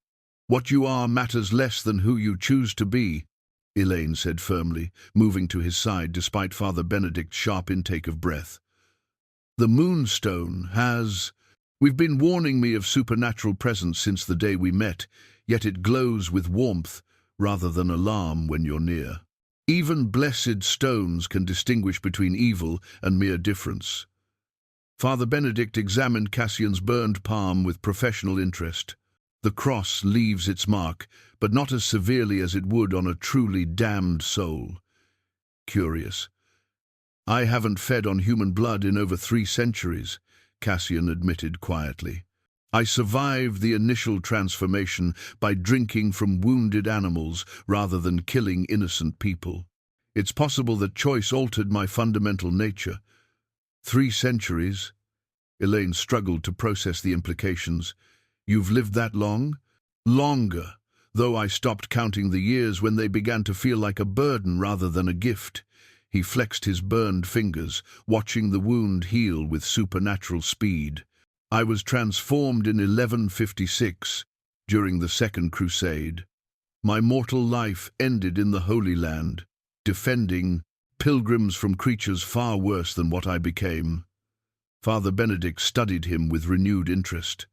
What you are matters less than who you choose to be, Elayne said firmly, moving to his side despite Father Benedict's sharp intake of breath. The moonstone has... We've been warning me of supernatural presence since the day we met, yet it glows with warmth rather than alarm when you're near. Even blessed stones can distinguish between evil and mere difference. Father Benedict examined Cassian's burned palm with professional interest. The cross leaves its mark, but not as severely as it would on a truly damned soul. Curious. I haven't fed on human blood in over 3 centuries, Cassian admitted quietly. I survived the initial transformation by drinking from wounded animals rather than killing innocent people. It's possible that choice altered my fundamental nature. 3 centuries? Elayne struggled to process the implications. You've lived that long? Longer, though I stopped counting the years when they began to feel like a burden rather than a gift. He flexed his burned fingers, watching the wound heal with supernatural speed. I was transformed in 1156, during the Second Crusade. My mortal life ended in the Holy Land, defending pilgrims from creatures far worse than what I became. Father Benedict studied him with renewed interest.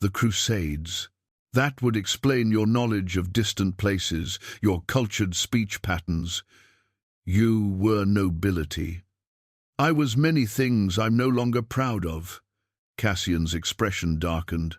The Crusades. That would explain your knowledge of distant places, your cultured speech patterns. You were nobility. I was many things I'm no longer proud of. Cassian's expression darkened.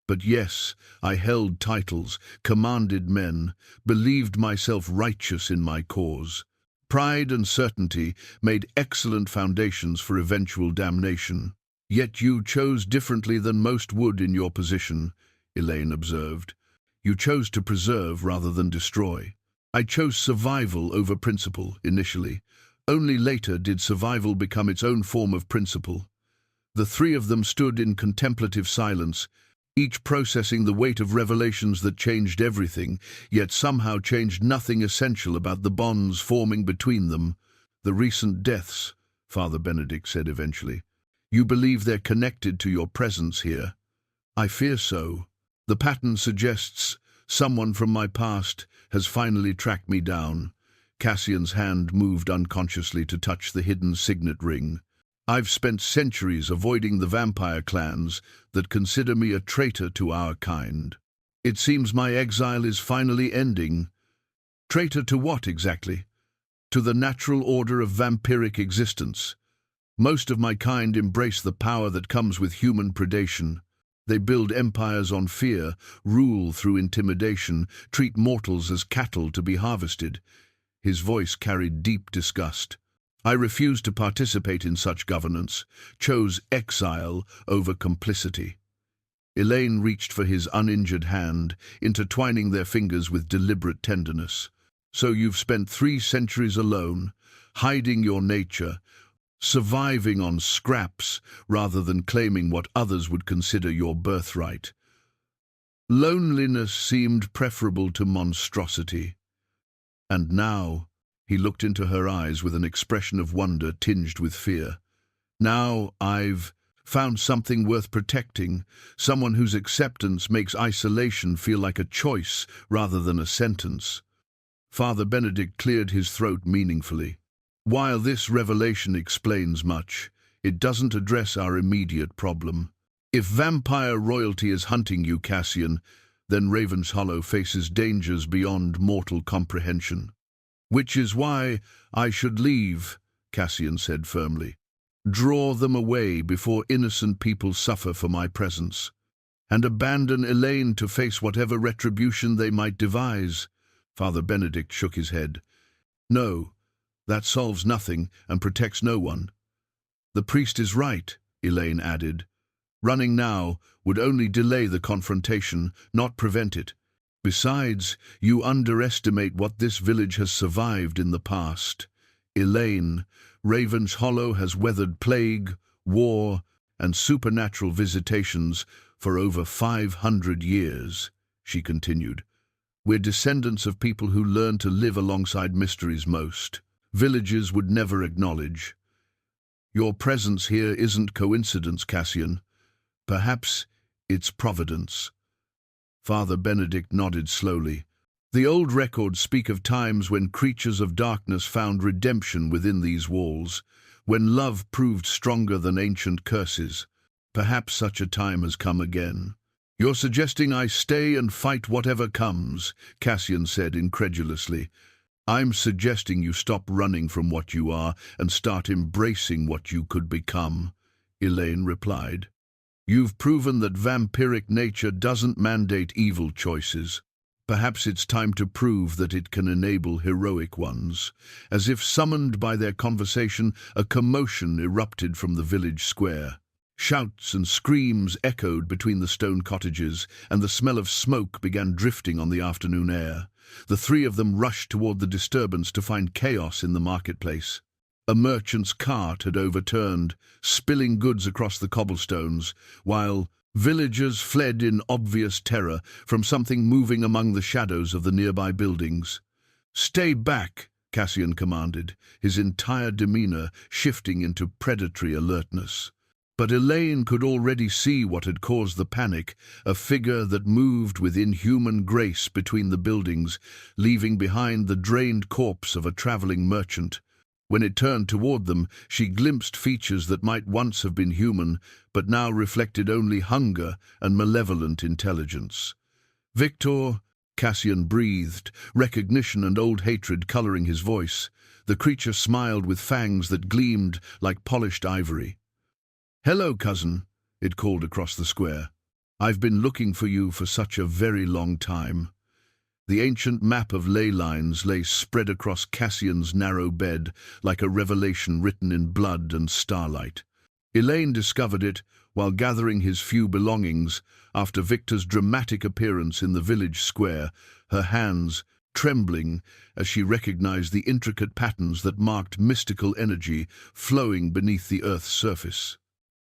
But yes, I held titles, commanded men, believed myself righteous in my cause. Pride and certainty made excellent foundations for eventual damnation. Yet you chose differently than most would in your position, Elayne observed. You chose to preserve rather than destroy. I chose survival over principle, initially, Only later did survival become its own form of principle. The three of them stood in contemplative silence, each processing the weight of revelations that changed everything, yet somehow changed nothing essential about the bonds forming between them. "The recent deaths," Father Benedict said eventually. "You believe they're connected to your presence here?" "I fear so. The pattern suggests someone from my past has finally tracked me down." Cassian's hand moved unconsciously to touch the hidden signet ring. "I've spent centuries avoiding the vampire clans that consider me a traitor to our kind. It seems my exile is finally ending." "Traitor to what exactly?" "To the natural order of vampiric existence. Most of my kind embrace the power that comes with human predation. They build empires on fear, rule through intimidation, treat mortals as cattle to be harvested." His voice carried deep disgust. "I refuse to participate in such governance, chose exile over complicity." Elayne reached for his uninjured hand, intertwining their fingers with deliberate tenderness. "So you've spent 3 centuries alone, hiding your nature, surviving on scraps rather than claiming what others would consider your birthright. Loneliness seemed preferable to monstrosity. And now," he looked into her eyes with an expression of wonder tinged with fear, "now I've found something worth protecting, someone whose acceptance makes isolation feel like a choice rather than a sentence." Father Benedict cleared his throat meaningfully. "While this revelation explains much, it doesn't address our immediate problem. If vampire royalty is hunting you, Cassian, then Ravenshollow faces dangers beyond mortal comprehension." "Which is why I should leave," Cassian said firmly. "Draw them away before innocent people suffer for my presence, and abandon Elayne to face whatever retribution they might devise." Father Benedict shook his head. "No, that solves nothing and protects no one." "The priest is right," Elayne added. "Running now would only delay the confrontation, not prevent it. Besides, you underestimate what this village has survived in the past. Elayne, Ravenshollow has weathered plague, war, and supernatural visitations for over 500 years," she continued. "We're descendants of people who learn to live alongside mysteries most villages would never acknowledge. Your presence here isn't coincidence, Cassian. Perhaps it's providence." Father Benedict nodded slowly. "The old records speak of times when creatures of darkness found redemption within these walls, when love proved stronger than ancient curses. Perhaps such a time has come again." "You're suggesting I stay and fight whatever comes," Cassian said incredulously. "I'm suggesting you stop running from what you are and start embracing what you could become," Elayne replied. "You've proven that vampiric nature doesn't mandate evil choices. Perhaps it's time to prove that it can enable heroic ones." As if summoned by their conversation, a commotion erupted from the village square. Shouts and screams echoed between the stone cottages, and the smell of smoke began drifting on the afternoon air. The 3 of them rushed toward the disturbance to find chaos in the marketplace. A merchant's cart had overturned, spilling goods across the cobblestones, while villagers fled in obvious terror from something moving among the shadows of the nearby buildings. "Stay back," Cassian commanded, his entire demeanor shifting into predatory alertness. But Elayne could already see what had caused the panic, a figure that moved with inhuman grace between the buildings, leaving behind the drained corpse of a traveling merchant. When it turned toward them, she glimpsed features that might once have been human, but now reflected only hunger and malevolent intelligence. "Victor," Cassian breathed, recognition and old hatred coloring his voice. The creature smiled with fangs that gleamed like polished ivory. "Hello, cousin," it called across the square. "I've been looking for you for such a very long time." The ancient map of ley lines lay spread across Cassian's narrow bed like a revelation written in blood and starlight. Elayne discovered it while gathering his few belongings after Victor's dramatic appearance in the village square, her hands trembling as she recognized the intricate patterns that marked mystical energy flowing beneath the Earth's surface.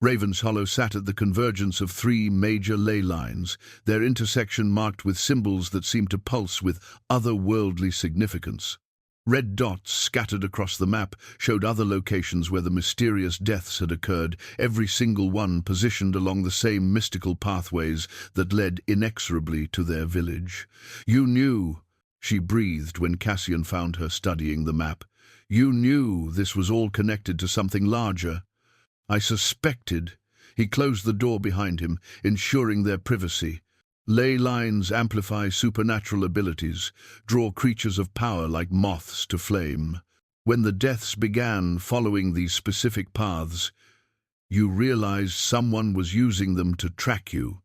Ravenshollow sat at the convergence of three major ley lines, their intersection marked with symbols that seemed to pulse with otherworldly significance. Red dots scattered across the map showed other locations where the mysterious deaths had occurred, every single one positioned along the same mystical pathways that led inexorably to their village. "You knew," she breathed when Cassian found her studying the map. "You knew this was all connected to something larger." "I suspected." He closed the door behind him, ensuring their privacy. "Ley lines amplify supernatural abilities, draw creatures of power like moths to flame. When the deaths began following these specific paths, you realized someone was using them to track you."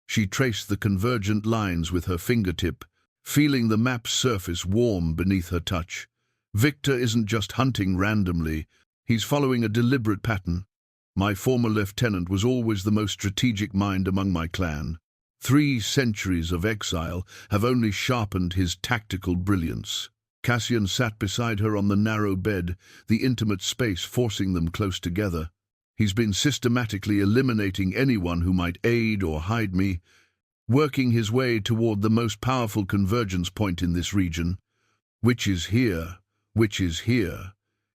She traced the convergent lines with her fingertip, feeling the map's surface warm beneath her touch. "Victor isn't just hunting randomly, he's following a deliberate pattern. My former lieutenant was always the most strategic mind among my clan. 3 centuries of exile have only sharpened his tactical brilliance." Cassian sat beside her on the narrow bed, the intimate space forcing them close together. "He's been systematically eliminating anyone who might aid or hide me, working his way toward the most powerful convergence point in this region. Which is here, which is here."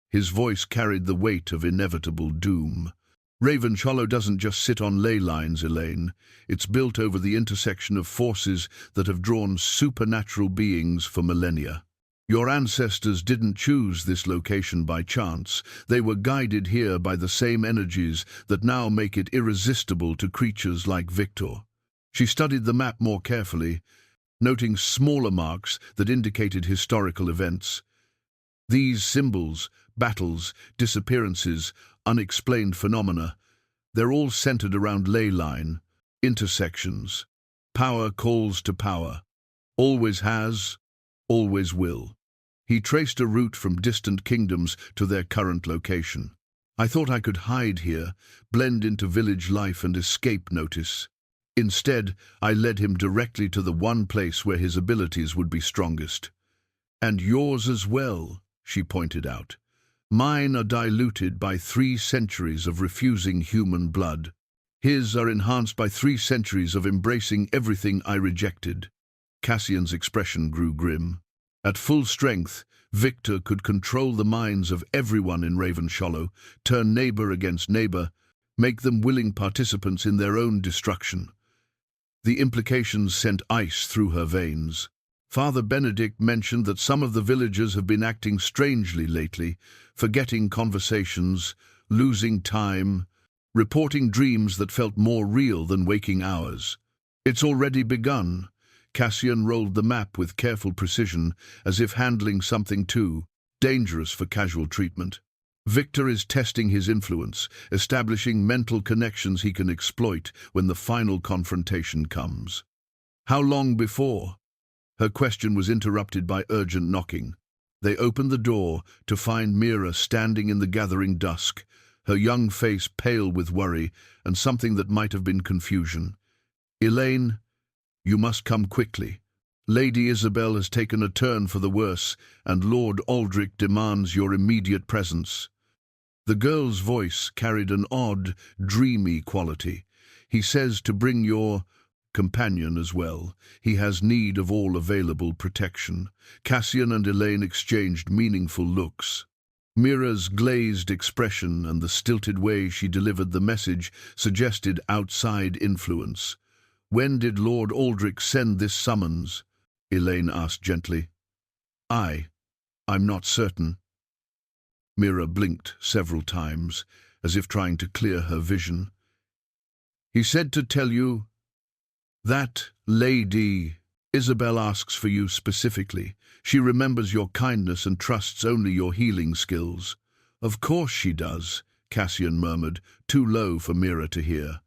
His voice carried the weight of inevitable doom. "Ravenshollow doesn't just sit on ley lines, Elayne. It's built over the intersection of forces that have drawn supernatural beings for millennia. Your ancestors didn't choose this location by chance. They were guided here by the same energies that now make it irresistible to creatures like Victor." She studied the map more carefully, noting smaller marks that indicated historical events. These symbols, battles, disappearances, unexplained phenomena, they're all centered around ley line, intersections. Power calls to power. Always has, always will. He traced a route from distant kingdoms to their current location. "I thought I could hide here, blend into village life and escape notice. Instead, I led him directly to the one place where his abilities would be strongest. And yours as well," she pointed out. "Mine are diluted by 3 centuries of refusing human blood. His are enhanced by 3 centuries of embracing everything I rejected." Cassian's expression grew grim. At full strength, Victor could control the minds of everyone in Ravenshollow, turn neighbor against neighbor, make them willing participants in their own destruction. The implications sent ice through her veins. Father Benedict mentioned that some of the villagers have been acting strangely lately, forgetting conversations, losing time, reporting dreams that felt more real than waking hours. "It's already begun." Cassian rolled the map with careful precision, as if handling something too dangerous for casual treatment. "Victor is testing his influence, establishing mental connections he can exploit when the final confrontation comes." "How long before?" Her question was interrupted by urgent knocking. They opened the door to find Mira standing in the gathering dusk, her young face pale with worry and something that might have been confusion. "Elayne, you must come quickly. Lady Isabel has taken a turn for the worse, and Lord Aldrich demands your immediate presence." The girl's voice carried an odd, dreamy quality. "He says to bring your companion as well. He has need of all available protection." Cassian and Elayne exchanged meaningful looks. Mira's glazed expression and the stilted way she delivered the message suggested outside influence. "When did Lord Aldrich send this summons?" Elayne asked gently. I'm not certain." Mira blinked several times, as if trying to clear her vision. "He said to tell you that Lady Isabel asks for you specifically. She remembers your kindness and trusts only your healing skills." "Of course she does," Cassian murmured, too low for Mira to hear.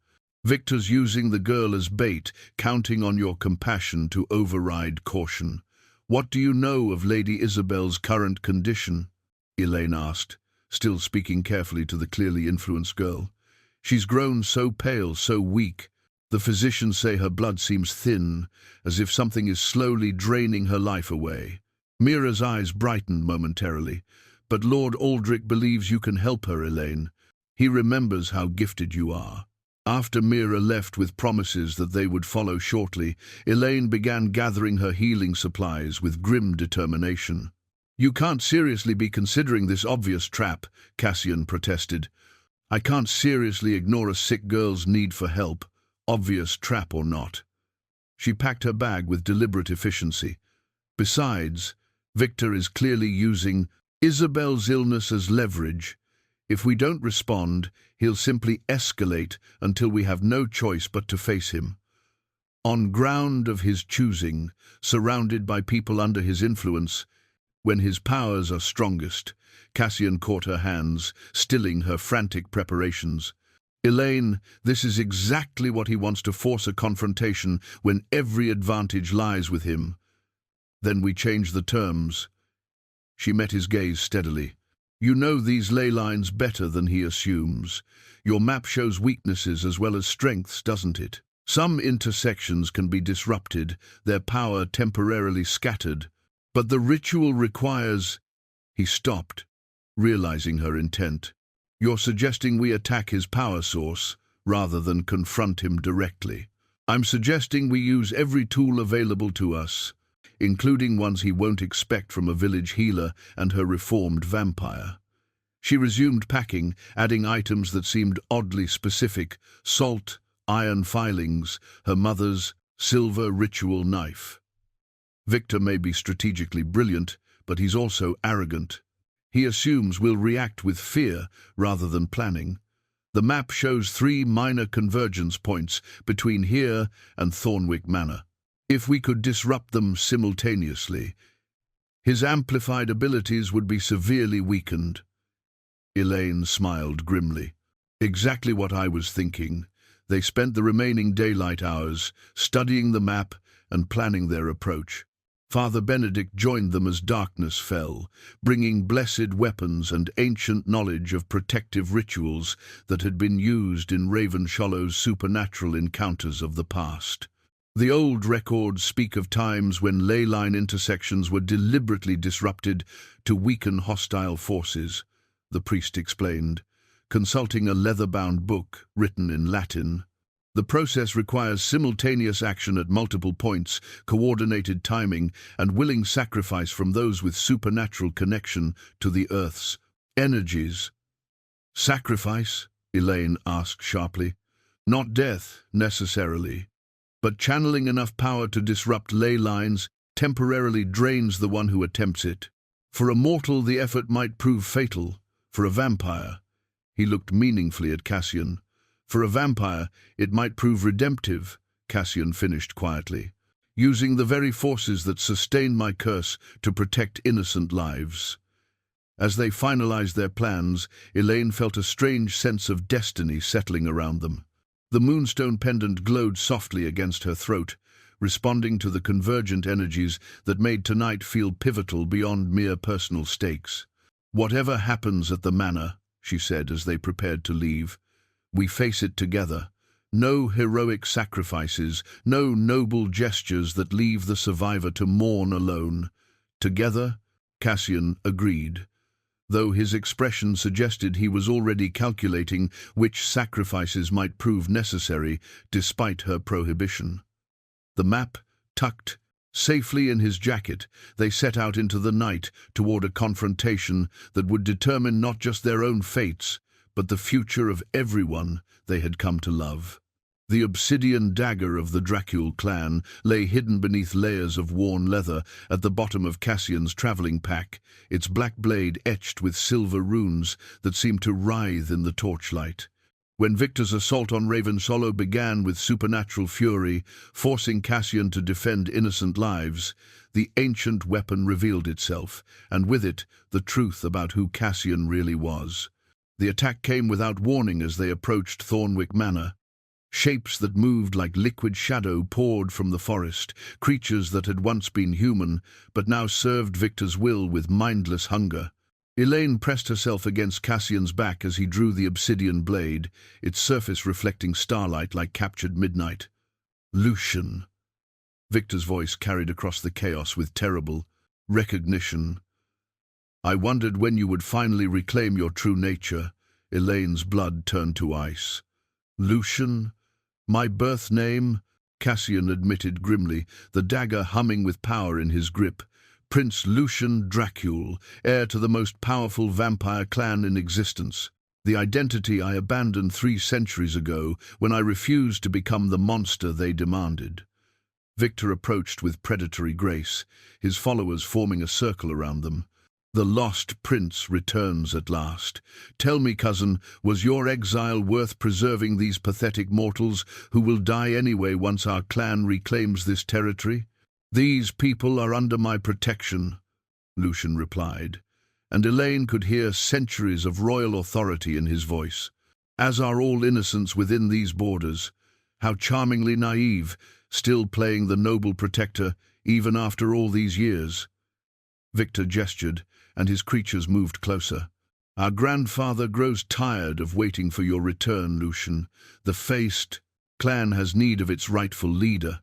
"Victor's using the girl as bait, counting on your compassion to override caution." "What do you know of Lady Isabel's current condition?" Elayne asked, still speaking carefully to the clearly influenced girl. "She's grown so pale, so weak. The physicians say her blood seems thin, as if something is slowly draining her life away. Mira's eyes brightened momentarily. But Lord Aldrich believes you can help her, Elayne. He remembers how gifted you are. After Mira left with promises that they would follow shortly, Elayne began gathering her healing supplies with grim determination. You can't seriously be considering this obvious trap, Cassian protested. I can't seriously ignore a sick girl's need for help, obvious trap or not. She packed her bag with deliberate efficiency. Besides, Victor is clearly using Isabel's illness as leverage. If we don't respond, he'll simply escalate until we have no choice but to face him. On ground of his choosing, surrounded by people under his influence, when his powers are strongest, Cassian caught her hands, stilling her frantic preparations. Elayne, this is exactly what he wants, to force a confrontation when every advantage lies with him. Then we change the terms. She met his gaze steadily. You know these ley lines better than he assumes. Your map shows weaknesses as well as strengths, doesn't it? Some intersections can be disrupted, their power temporarily scattered. But the ritual requires... He stopped, realizing her intent. You're suggesting we attack his power source, rather than confront him directly. I'm suggesting we use every tool available to us, including ones he won't expect from a village healer and her reformed vampire. She resumed packing, adding items that seemed oddly specific: salt, iron filings, her mother's silver ritual knife. Victor may be strategically brilliant, but he's also arrogant. He assumes we'll react with fear rather than planning. The map shows 3 minor convergence points between here and Thornwick Manor. If we could disrupt them simultaneously, his amplified abilities would be severely weakened. Elayne smiled grimly. Exactly what I was thinking. They spent the remaining daylight hours studying the map and planning their approach. Father Benedict joined them as darkness fell, bringing blessed weapons and ancient knowledge of protective rituals that had been used in Ravenshallow's supernatural encounters of the past. The old records speak of times when ley line intersections were deliberately disrupted to weaken hostile forces, the priest explained, consulting a leather-bound book written in Latin. The process requires simultaneous action at multiple points, coordinated timing, and willing sacrifice from those with supernatural connection to the Earth's energies. Sacrifice? Elayne asked sharply. Not death, necessarily, but channeling enough power to disrupt ley lines temporarily drains the one who attempts it. For a mortal, the effort might prove fatal. For a vampire, he looked meaningfully at Cassian. For a vampire, it might prove redemptive, Cassian finished quietly, using the very forces that sustained my curse to protect innocent lives. As they finalized their plans, Elayne felt a strange sense of destiny settling around them. The moonstone pendant glowed softly against her throat, responding to the convergent energies that made tonight feel pivotal beyond mere personal stakes. Whatever happens at the manor, she said as they prepared to leave, we face it together. No heroic sacrifices, no noble gestures that leave the survivor to mourn alone. Together, Cassian agreed, though his expression suggested he was already calculating which sacrifices might prove necessary despite her prohibition. The map tucked safely in his jacket, they set out into the night toward a confrontation that would determine not just their own fates, but the future of everyone they had come to love. The obsidian dagger of the Dracul clan lay hidden beneath layers of worn leather at the bottom of Cassian's traveling pack, its black blade etched with silver runes that seemed to writhe in the torchlight. When Victor's assault on Ravenshollow began with supernatural fury, forcing Cassian to defend innocent lives, the ancient weapon revealed itself, and with it the truth about who Cassian really was. The attack came without warning as they approached Thornwick Manor. Shapes that moved like liquid shadow poured from the forest, creatures that had once been human, but now served Victor's will with mindless hunger. Elayne pressed herself against Cassian's back as he drew the obsidian blade, its surface reflecting starlight like captured midnight. Lucian. Victor's voice carried across the chaos with terrible recognition. I wondered when you would finally reclaim your true nature. Elayne's blood turned to ice. Lucian? My birth name? Cassian admitted grimly, the dagger humming with power in his grip. Prince Lucian Dracul, heir to the most powerful vampire clan in existence. The identity I abandoned 3 centuries ago when I refused to become the monster they demanded. Victor approached with predatory grace, his followers forming a circle around them. The lost prince returns at last. Tell me, cousin, was your exile worth preserving these pathetic mortals who will die anyway once our clan reclaims this territory? These people are under my protection, Lucian replied, and Elayne could hear centuries of royal authority in his voice. As are all innocents within these borders. How charmingly naive, still playing the noble protector even after all these years. Victor gestured, and his creatures moved closer. Our grandfather grows tired of waiting for your return, Lucian. The faced clan has need of its rightful leader.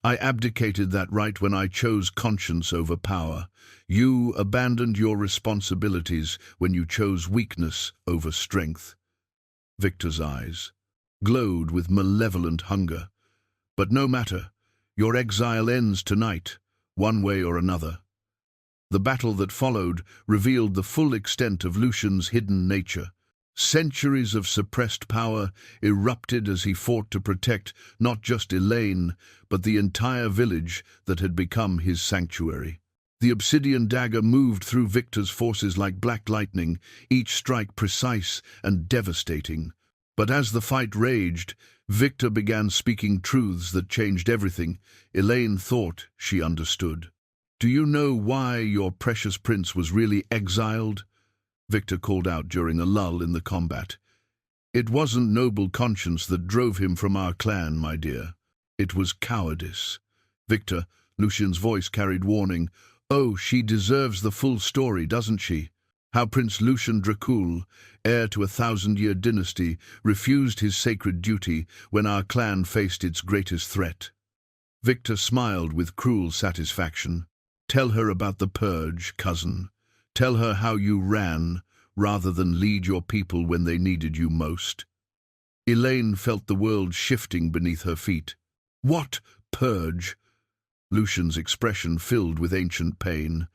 I abdicated that right when I chose conscience over power. You abandoned your responsibilities when you chose weakness over strength. Victor's eyes glowed with malevolent hunger. But no matter, your exile ends tonight, one way or another. The battle that followed revealed the full extent of Lucian's hidden nature. Centuries of suppressed power erupted as he fought to protect not just Elayne, but the entire village that had become his sanctuary. The obsidian dagger moved through Victor's forces like black lightning, each strike precise and devastating. But as the fight raged, Victor began speaking truths that changed everything. Elayne thought she understood. Do you know why your precious prince was really exiled? Victor called out during a lull in the combat. It wasn't noble conscience that drove him from our clan, my dear. It was cowardice. Victor, Lucian's voice carried warning. Oh, she deserves the full story, doesn't she? How Prince Lucian Dracul, heir to a 1,000-year dynasty, refused his sacred duty when our clan faced its greatest threat. Victor smiled with cruel satisfaction. Tell her about the purge, cousin. Tell her how you ran, rather than lead your people when they needed you most. Elayne felt the world shifting beneath her feet. What purge? Lucian's expression filled with ancient pain.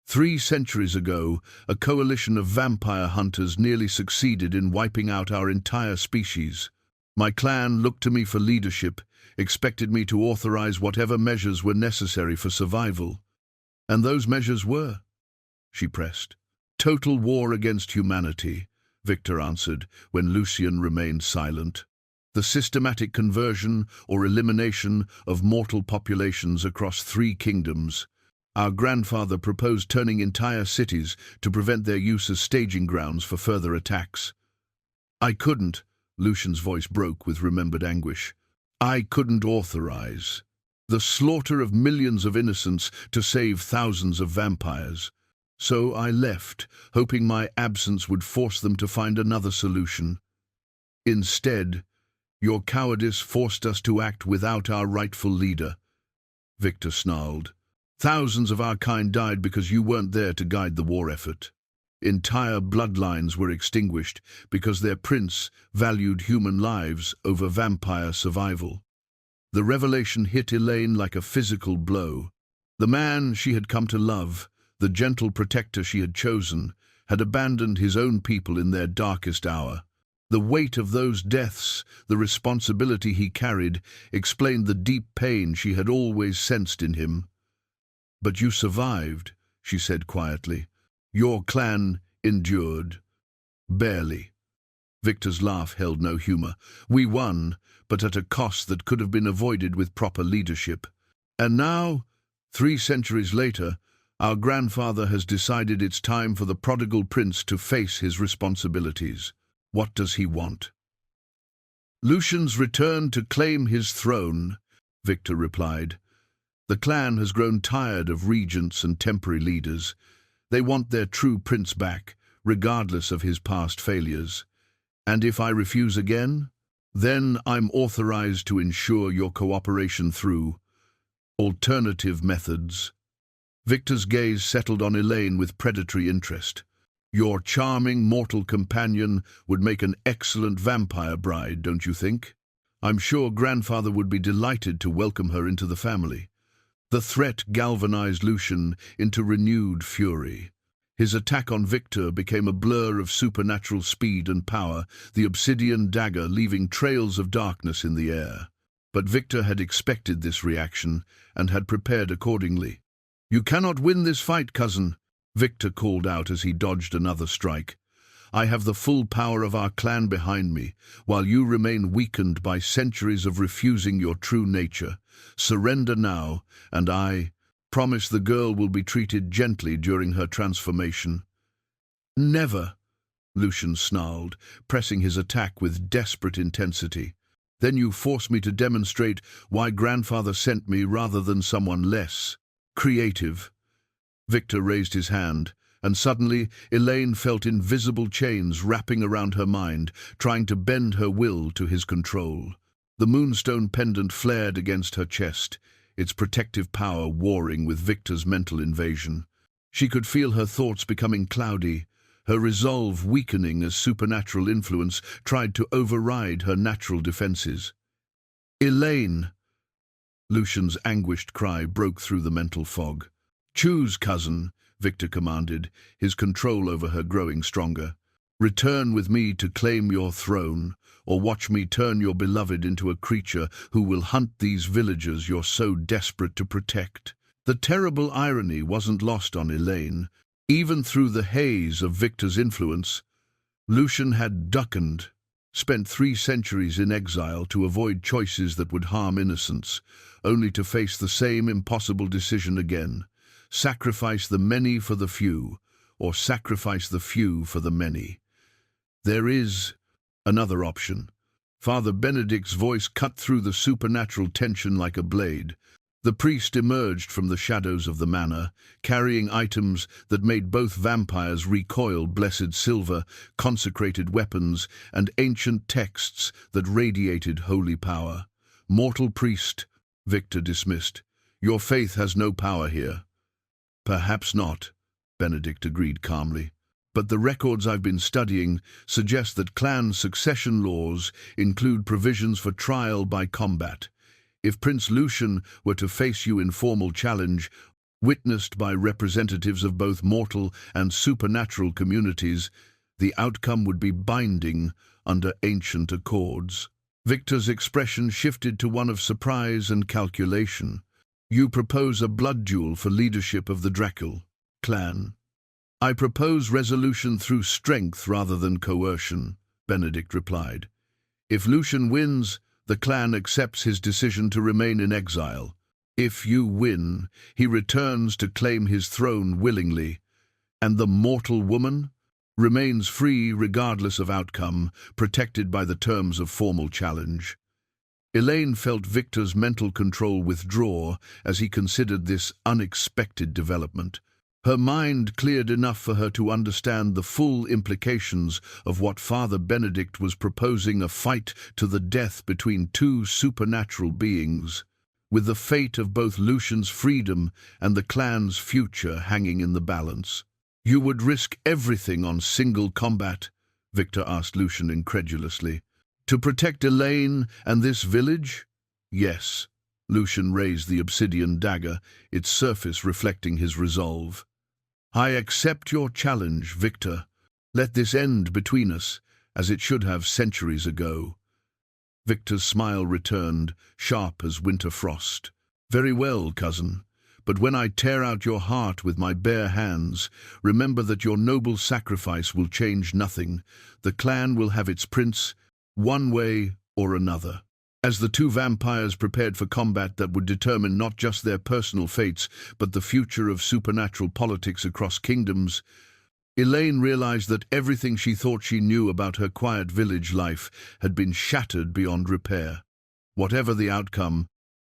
3 centuries ago, a coalition of vampire hunters nearly succeeded in wiping out our entire species. My clan looked to me for leadership, expected me to authorize whatever measures were necessary for survival. And those measures were, she pressed. Total war against humanity, Victor answered, when Lucian remained silent. The systematic conversion or elimination of mortal populations across 3 kingdoms. Our grandfather proposed turning entire cities to prevent their use as staging grounds for further attacks. I couldn't, Lucian's voice broke with remembered anguish. I couldn't authorize the slaughter of millions of innocents to save thousands of vampires. So I left, hoping my absence would force them to find another solution. Instead, your cowardice forced us to act without our rightful leader. Victor snarled. Thousands of our kind died because you weren't there to guide the war effort. Entire bloodlines were extinguished because their prince valued human lives over vampire survival. The revelation hit Elayne like a physical blow. The man she had come to love, the gentle protector she had chosen, had abandoned his own people in their darkest hour. The weight of those deaths, the responsibility he carried, explained the deep pain she had always sensed in him. But you survived, she said quietly. Your clan endured. Barely. Victor's laugh held no humor. We won, but at a cost that could have been avoided with proper leadership. And now, 3 centuries later, our grandfather has decided it's time for the prodigal prince to face his responsibilities. What does he want? Lucian's return to claim his throne, Victor replied. The clan has grown tired of regents and temporary leaders. They want their true prince back, regardless of his past failures. And if I refuse again, then I'm authorized to ensure your cooperation through alternative methods. Victor's gaze settled on Elayne with predatory interest. Your charming mortal companion would make an excellent vampire bride, don't you think? I'm sure grandfather would be delighted to welcome her into the family. The threat galvanized Lucian into renewed fury. His attack on Victor became a blur of supernatural speed and power, the obsidian dagger leaving trails of darkness in the air. But Victor had expected this reaction and had prepared accordingly. "You cannot win this fight, cousin," Victor called out as he dodged another strike. "I have the full power of our clan behind me, while you remain weakened by centuries of refusing your true nature. Surrender now, and I promise the girl will be treated gently during her transformation." "Never," Lucian snarled, pressing his attack with desperate intensity. "Then you force me to demonstrate why grandfather sent me rather than someone less creative." Victor raised his hand, and suddenly Elayne felt invisible chains wrapping around her mind, trying to bend her will to his control. The moonstone pendant flared against her chest, its protective power warring with Victor's mental invasion. She could feel her thoughts becoming cloudy, her resolve weakening as supernatural influence tried to override her natural defenses. "Elayne!" Lucian's anguished cry broke through the mental fog. "Choose, cousin," Victor commanded, his control over her growing stronger. "Return with me to claim your throne, or watch me turn your beloved into a creature who will hunt these villagers you're so desperate to protect." The terrible irony wasn't lost on Elayne. Even through the haze of Victor's influence, Lucian had duckened, spent 3 centuries in exile to avoid choices that would harm innocents, only to face the same impossible decision again. Sacrifice the many for the few, or sacrifice the few for the many. There is another option. Father Benedict's voice cut through the supernatural tension like a blade. The priest emerged from the shadows of the manor, carrying items that made both vampires recoil: blessed silver, consecrated weapons, and ancient texts that radiated holy power. "Mortal priest," Victor dismissed, "your faith has no power here." "Perhaps not," Benedict agreed calmly. "But the records I've been studying suggest that clan succession laws include provisions for trial by combat. If Prince Lucian were to face you in formal challenge, witnessed by representatives of both mortal and supernatural communities, the outcome would be binding under ancient accords." Victor's expression shifted to one of surprise and calculation. "You propose a blood duel for leadership of the Dracul clan." "I propose resolution through strength rather than coercion," Benedict replied. "If Lucian wins, the clan accepts his decision to remain in exile. If you win, he returns to claim his throne willingly, and the mortal woman remains free regardless of outcome, protected by the terms of formal challenge." Elayne felt Victor's mental control withdraw as he considered this unexpected development. Her mind cleared enough for her to understand the full implications of what Father Benedict was proposing: a fight to the death between 2 supernatural beings, with the fate of both Lucian's freedom and the clan's future hanging in the balance. "You would risk everything on single combat?" Victor asked Lucian incredulously. "To protect Elayne and this village?" "Yes." Lucian raised the obsidian dagger, its surface reflecting his resolve. "I accept your challenge, Victor. Let this end between us, as it should have centuries ago." Victor's smile returned, sharp as winter frost. "Very well, cousin. But when I tear out your heart with my bare hands, remember that your noble sacrifice will change nothing. The clan will have its prince, one way or another." As the 2 vampires prepared for combat that would determine not just their personal fates, but the future of supernatural politics across kingdoms, Elayne realized that everything she thought she knew about her quiet village life had been shattered beyond repair. Whatever the outcome,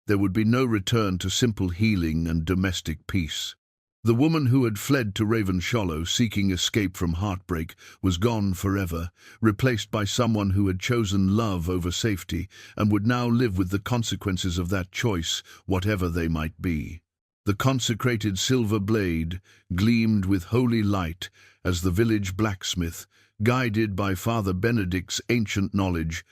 there would be no return to simple healing and domestic peace. The woman who had fled to Ravenshollow seeking escape from heartbreak was gone forever, replaced by someone who had chosen love over safety and would now live with the consequences of that choice, whatever they might be. The consecrated silver blade gleamed with holy light as the village blacksmith, guided by Father Benedict's ancient knowledge,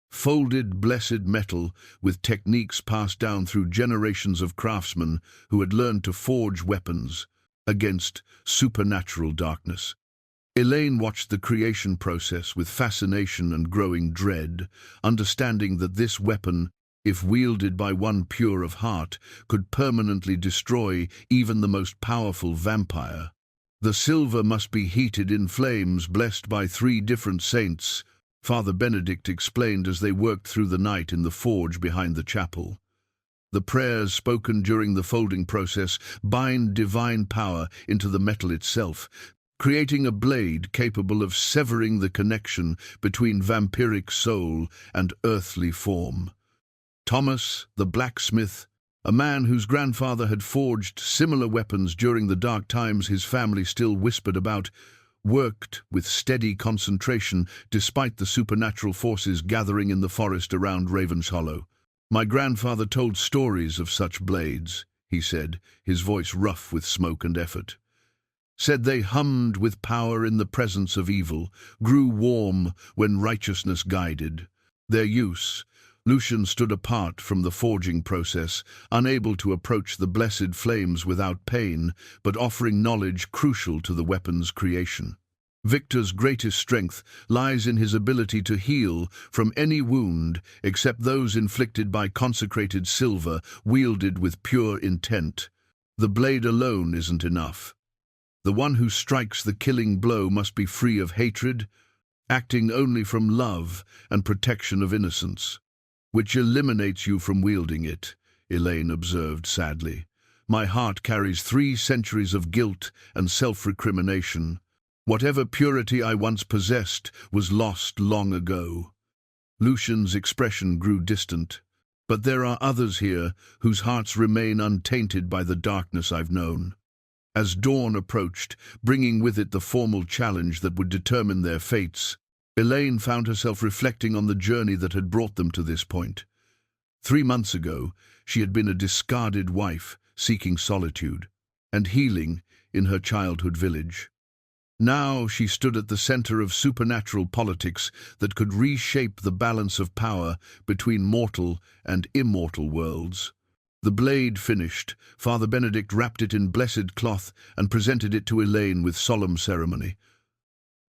folded blessed metal with techniques passed down through generations of craftsmen who had learned to forge weapons against supernatural darkness. Elayne watched the creation process with fascination and growing dread, understanding that this weapon, if wielded by one pure of heart, could permanently destroy even the most powerful vampire. The silver must be heated in flames blessed by 3 different saints, Father Benedict explained as they worked through the night in the forge behind the chapel. The prayers spoken during the folding process bind divine power into the metal itself, creating a blade capable of severing the connection between vampiric soul and earthly form. Thomas, the blacksmith, a man whose grandfather had forged similar weapons during the dark times his family still whispered about, worked with steady concentration despite the supernatural forces gathering in the forest around Ravenshollow. "My grandfather told stories of such blades," he said, his voice rough with smoke and effort. "Said they hummed with power in the presence of evil, grew warm when righteousness guided. Their use, Lucian stood apart from the forging process, unable to approach the blessed flames without pain, but offering knowledge crucial to the weapon's creation. Victor's greatest strength lies in his ability to heal from any wound except those inflicted by consecrated silver wielded with pure intent. The blade alone isn't enough. The one who strikes the killing blow must be free of hatred, acting only from love and protection of innocence, which eliminates you from wielding it," Elayne observed sadly. "My heart carries 3 centuries of guilt and self-recrimination. Whatever purity I once possessed was lost long ago." Lucian's expression grew distant. "But there are others here whose hearts remain untainted by the darkness I've known." As dawn approached, bringing with it the formal challenge that would determine their fates, Elayne found herself reflecting on the journey that had brought them to this point. 3 months ago, she had been a discarded wife, seeking solitude and healing in her childhood village. Now she stood at the center of supernatural politics that could reshape the balance of power between mortal and immortal worlds. The blade finished, Father Benedict wrapped it in blessed cloth and presented it to Elayne with solemn ceremony.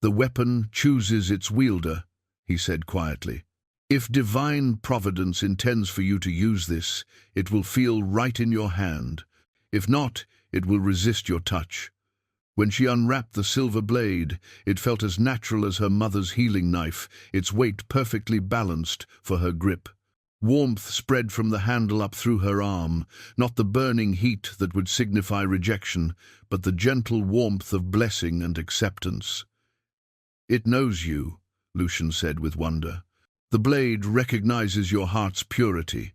"The weapon chooses its wielder," he said quietly. "If divine providence intends for you to use this, it will feel right in your hand. If not, it will resist your touch." When she unwrapped the silver blade, it felt as natural as her mother's healing knife, its weight perfectly balanced for her grip. Warmth spread from the handle up through her arm, not the burning heat that would signify rejection, but the gentle warmth of blessing and acceptance. "It knows you," Lucian said with wonder. "The blade recognizes your heart's purity."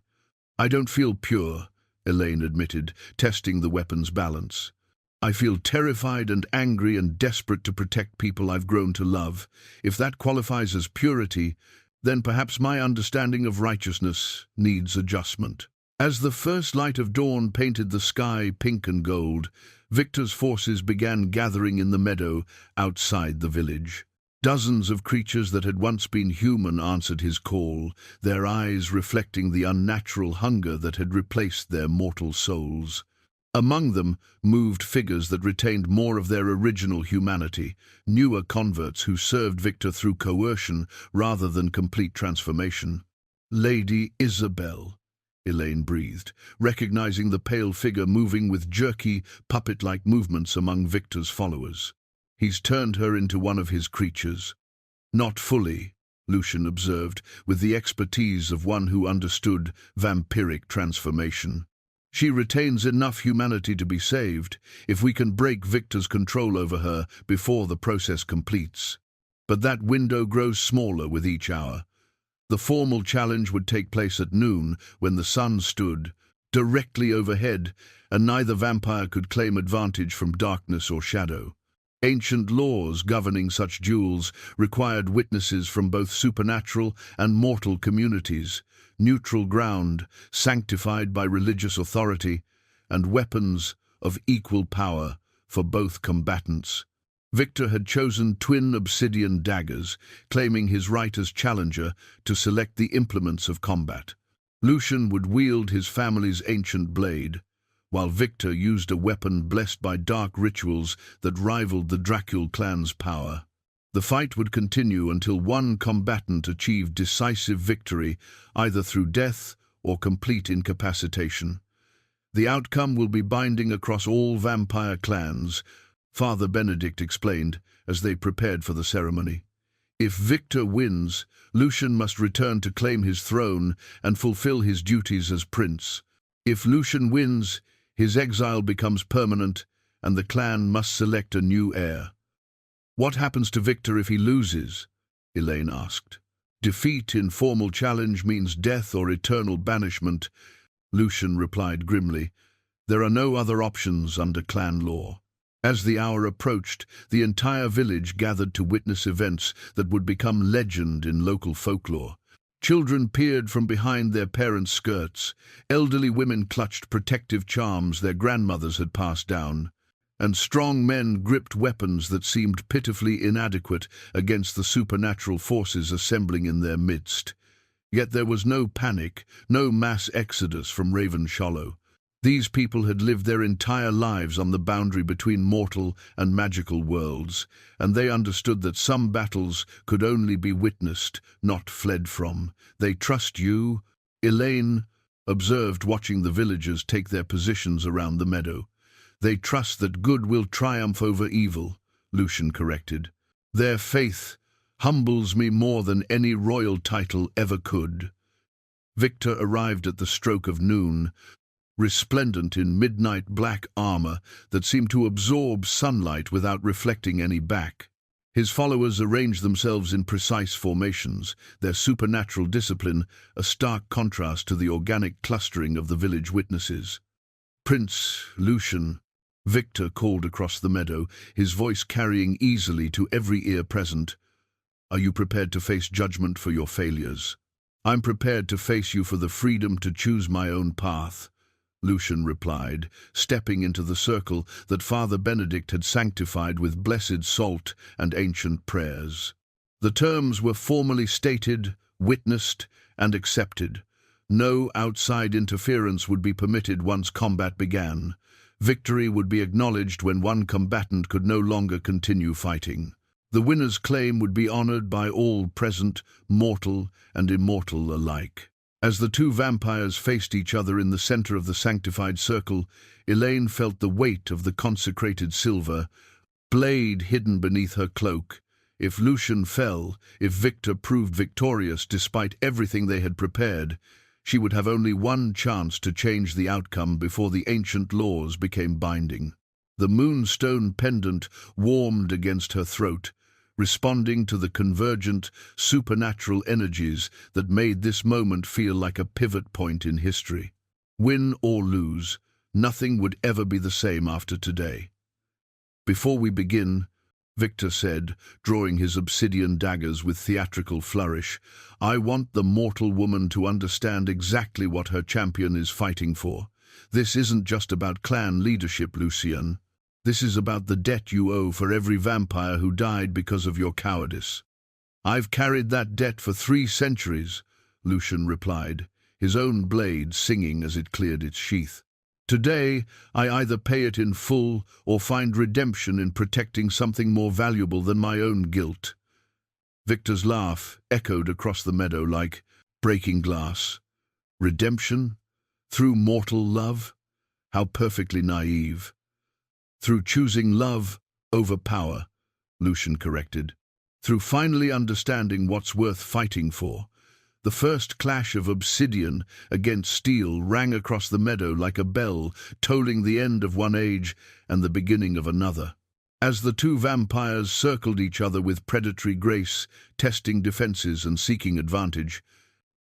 "I don't feel pure," Elayne admitted, testing the weapon's balance. "I feel terrified and angry and desperate to protect people I've grown to love. If that qualifies as purity, then perhaps my understanding of righteousness needs adjustment." As the first light of dawn painted the sky pink and gold, Victor's forces began gathering in the meadow outside the village. Dozens of creatures that had once been human answered his call, their eyes reflecting the unnatural hunger that had replaced their mortal souls. Among them moved figures that retained more of their original humanity, newer converts who served Victor through coercion rather than complete transformation. "Lady Isabel," Elayne breathed, recognizing the pale figure moving with jerky, puppet-like movements among Victor's followers. "He's turned her into one of his creatures." "Not fully," Lucian observed, with the expertise of one who understood vampiric transformation. "She retains enough humanity to be saved, if we can break Victor's control over her before the process completes. But that window grows smaller with each hour. The formal challenge would take place at noon, when the sun stood directly overhead, and neither vampire could claim advantage from darkness or shadow. Ancient laws governing such duels required witnesses from both supernatural and mortal communities, neutral ground sanctified by religious authority, and weapons of equal power for both combatants. Victor had chosen twin obsidian daggers, claiming his right as challenger to select the implements of combat. Lucian would wield his family's ancient blade, while Victor used a weapon blessed by dark rituals that rivaled the Dracul clan's power. The fight would continue until one combatant achieved decisive victory, either through death or complete incapacitation. The outcome will be binding across all vampire clans, Father Benedict explained as they prepared for the ceremony. If Victor wins, Lucian must return to claim his throne and fulfill his duties as prince. If Lucian wins, his exile becomes permanent, and the clan must select a new heir. "What happens to Victor if he loses?" Elayne asked. "Defeat in formal challenge means death or eternal banishment," Lucian replied grimly. "There are no other options under clan law." As the hour approached, the entire village gathered to witness events that would become legend in local folklore. Children peered from behind their parents' skirts, elderly women clutched protective charms their grandmothers had passed down, and strong men gripped weapons that seemed pitifully inadequate against the supernatural forces assembling in their midst. Yet there was no panic, no mass exodus from Ravenshollow. These people had lived their entire lives on the boundary between mortal and magical worlds, and they understood that some battles could only be witnessed, not fled from. "They trust you," Elayne observed, watching the villagers take their positions around the meadow. "They trust that good will triumph over evil," Lucian corrected. "Their faith humbles me more than any royal title ever could." Victor arrived at the stroke of noon, resplendent in midnight black armor that seemed to absorb sunlight without reflecting any back. His followers arranged themselves in precise formations, their supernatural discipline a stark contrast to the organic clustering of the village witnesses. "Prince Lucian," Victor called across the meadow, his voice carrying easily to every ear present, "are you prepared to face judgment for your failures?" "I'm prepared to face you for the freedom to choose my own path," Lucian replied, stepping into the circle that Father Benedict had sanctified with blessed salt and ancient prayers. The terms were formally stated, witnessed, and accepted. No outside interference would be permitted once combat began. Victory would be acknowledged when one combatant could no longer continue fighting. The winner's claim would be honored by all present, mortal and immortal alike. As the two vampires faced each other in the center of the sanctified circle, Elayne felt the weight of the consecrated silver, blade hidden beneath her cloak. If Lucian fell, if Victor proved victorious despite everything they had prepared, she would have only one chance to change the outcome before the ancient laws became binding. The moonstone pendant warmed against her throat, responding to the convergent, supernatural energies that made this moment feel like a pivot point in history. Win or lose, nothing would ever be the same after today. "Before we begin," Victor said, drawing his obsidian daggers with theatrical flourish, "I want the mortal woman to understand exactly what her champion is fighting for. This isn't just about clan leadership, Lucian. This is about the debt you owe for every vampire who died because of your cowardice." "I've carried that debt for 3 centuries, Lucian replied, his own blade singing as it cleared its sheath. "Today, I either pay it in full or find redemption in protecting something more valuable than my own guilt." Victor's laugh echoed across the meadow like breaking glass. "Redemption? Through mortal love? How perfectly naive." "Through choosing love over power," Lucian corrected. "Through finally understanding what's worth fighting for." The first clash of obsidian against steel rang across the meadow like a bell, tolling the end of one age and the beginning of another. As the two vampires circled each other with predatory grace, testing defenses and seeking advantage,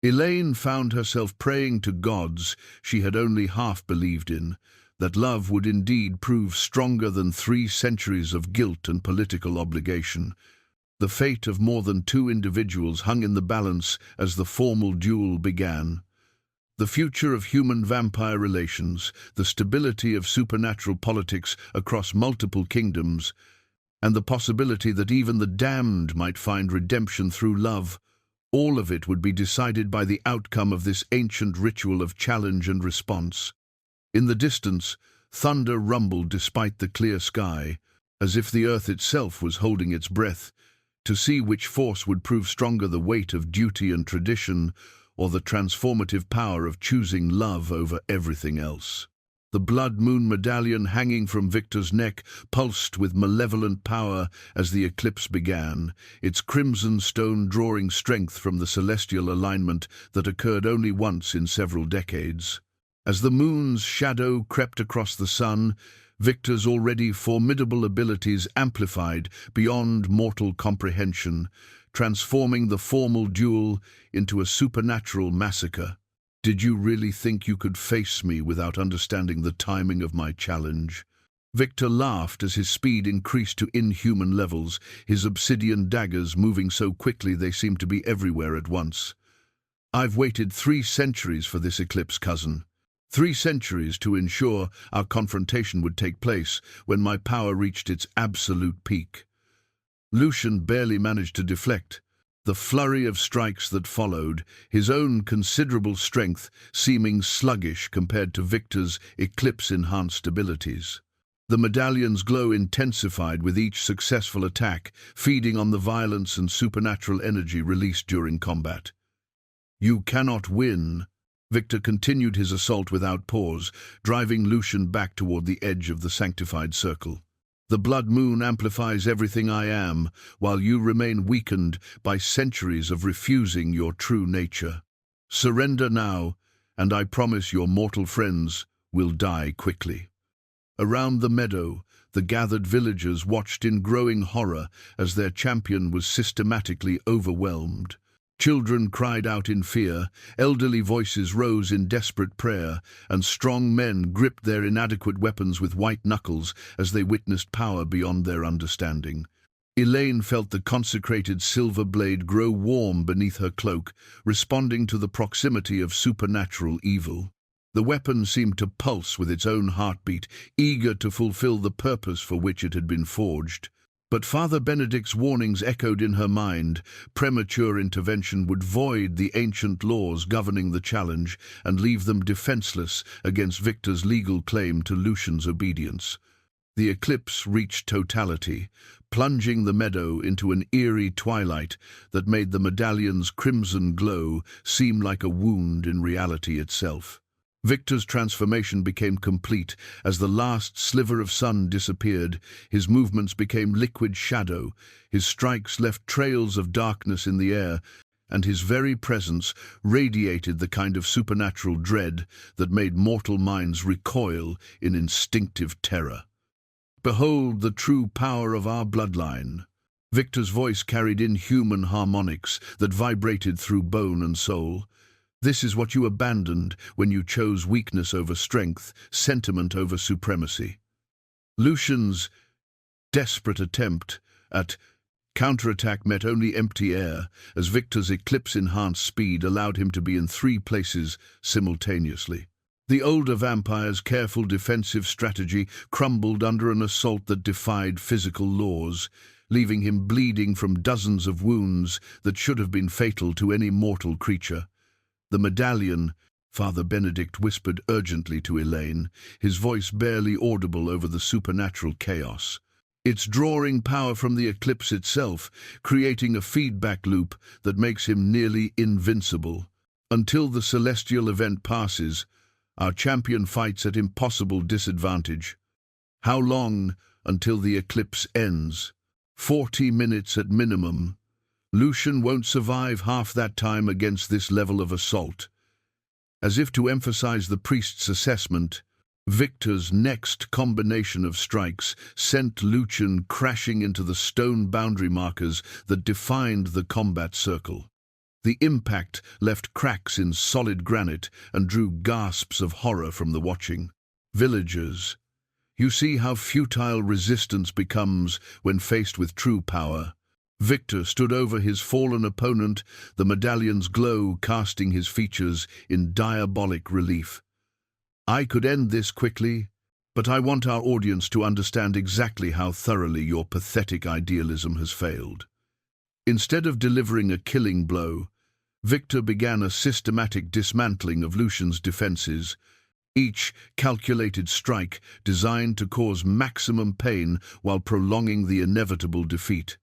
Elayne found herself praying to gods she had only half believed in. that love would indeed prove stronger than 3 centuries of guilt and political obligation. The fate of more than 2 individuals hung in the balance as the formal duel began. The future of human-vampire relations, the stability of supernatural politics across multiple kingdoms, and the possibility that even the damned might find redemption through love, all of it would be decided by the outcome of this ancient ritual of challenge and response. In the distance, thunder rumbled despite the clear sky, as if the earth itself was holding its breath, to see which force would prove stronger, the weight of duty and tradition, or the transformative power of choosing love over everything else. The blood moon medallion hanging from Victor's neck pulsed with malevolent power as the eclipse began, its crimson stone drawing strength from the celestial alignment that occurred only once in several decades. As the moon's shadow crept across the sun, Victor's already formidable abilities amplified beyond mortal comprehension, transforming the formal duel into a supernatural massacre. "Did you really think you could face me without understanding the timing of my challenge?" Victor laughed as his speed increased to inhuman levels, his obsidian daggers moving so quickly they seemed to be everywhere at once. "I've waited 3 centuries for this eclipse, cousin. 3 centuries to ensure our confrontation would take place when my power reached its absolute peak." Lucian barely managed to deflect. The flurry of strikes that followed, his own considerable strength seeming sluggish compared to Victor's eclipse-enhanced abilities. The medallion's glow intensified with each successful attack, feeding on the violence and supernatural energy released during combat. "You cannot win." Victor continued his assault without pause, driving Lucian back toward the edge of the sanctified circle. "The blood moon amplifies everything I am, while you remain weakened by centuries of refusing your true nature. Surrender now, and I promise your mortal friends will die quickly." Around the meadow, the gathered villagers watched in growing horror as their champion was systematically overwhelmed. Children cried out in fear, elderly voices rose in desperate prayer, and strong men gripped their inadequate weapons with white knuckles as they witnessed power beyond their understanding. Elayne felt the consecrated silver blade grow warm beneath her cloak, responding to the proximity of supernatural evil. The weapon seemed to pulse with its own heartbeat, eager to fulfill the purpose for which it had been forged. But Father Benedict's warnings echoed in her mind. Premature intervention would void the ancient laws governing the challenge and leave them defenseless against Victor's legal claim to Lucian's obedience. The eclipse reached totality, plunging the meadow into an eerie twilight that made the medallion's crimson glow seem like a wound in reality itself. Victor's transformation became complete as the last sliver of sun disappeared. His movements became liquid shadow, his strikes left trails of darkness in the air, and his very presence radiated the kind of supernatural dread that made mortal minds recoil in instinctive terror. "Behold the true power of our bloodline." Victor's voice carried inhuman harmonics that vibrated through bone and soul. "This is what you abandoned when you chose weakness over strength, sentiment over supremacy." Lucian's desperate attempt at counterattack met only empty air, as Victor's eclipse-enhanced speed allowed him to be in 3 places simultaneously. The older vampire's careful defensive strategy crumbled under an assault that defied physical laws, leaving him bleeding from dozens of wounds that should have been fatal to any mortal creature. "The medallion," Father Benedict whispered urgently to Elayne, his voice barely audible over the supernatural chaos. "It's drawing power from the eclipse itself, creating a feedback loop that makes him nearly invincible. Until the celestial event passes, our champion fights at impossible disadvantage." "How long until the eclipse ends?" 40 minutes at minimum. "Lucian won't survive half that time against this level of assault." As if to emphasize the priest's assessment, Victor's next combination of strikes sent Lucian crashing into the stone boundary markers that defined the combat circle. The impact left cracks in solid granite and drew gasps of horror from the watching. Villagers. You see how futile resistance becomes when faced with true power. Victor stood over his fallen opponent, the medallion's glow casting his features in diabolic relief. I could end this quickly, but I want our audience to understand exactly how thoroughly your pathetic idealism has failed. Instead of delivering a killing blow, Victor began a systematic dismantling of Lucian's defenses, each calculated strike designed to cause maximum pain while prolonging the inevitable defeat.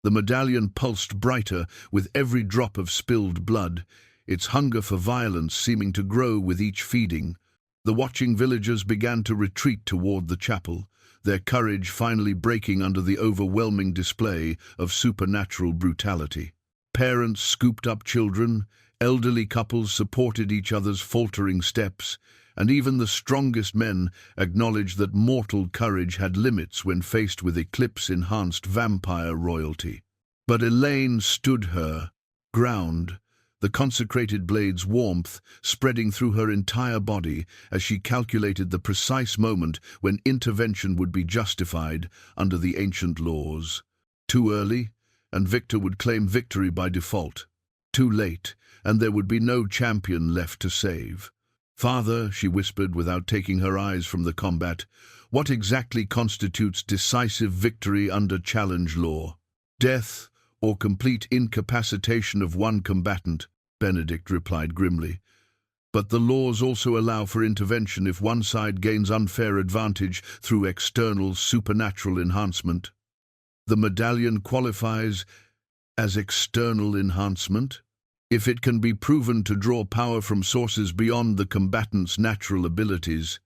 The medallion pulsed brighter with every drop of spilled blood, its hunger for violence seeming to grow with each feeding. The watching villagers began to retreat toward the chapel, their courage finally breaking under the overwhelming display of supernatural brutality. Parents scooped up children, elderly couples supported each other's faltering steps, and even the strongest men acknowledged that mortal courage had limits when faced with eclipse-enhanced vampire royalty. But Elayne stood her ground, the consecrated blade's warmth spreading through her entire body as she calculated the precise moment when intervention would be justified under the ancient laws. Too early, and Victor would claim victory by default. Too late, and there would be no champion left to save. "Father," she whispered without taking her eyes from the combat, "what exactly constitutes decisive victory under challenge law?" "Death or complete incapacitation of one combatant," Benedict replied grimly. "But the laws also allow for intervention if one side gains unfair advantage through external supernatural enhancement." "The medallion qualifies as external enhancement? If it can be proven to draw power from sources beyond the combatant's natural abilities?"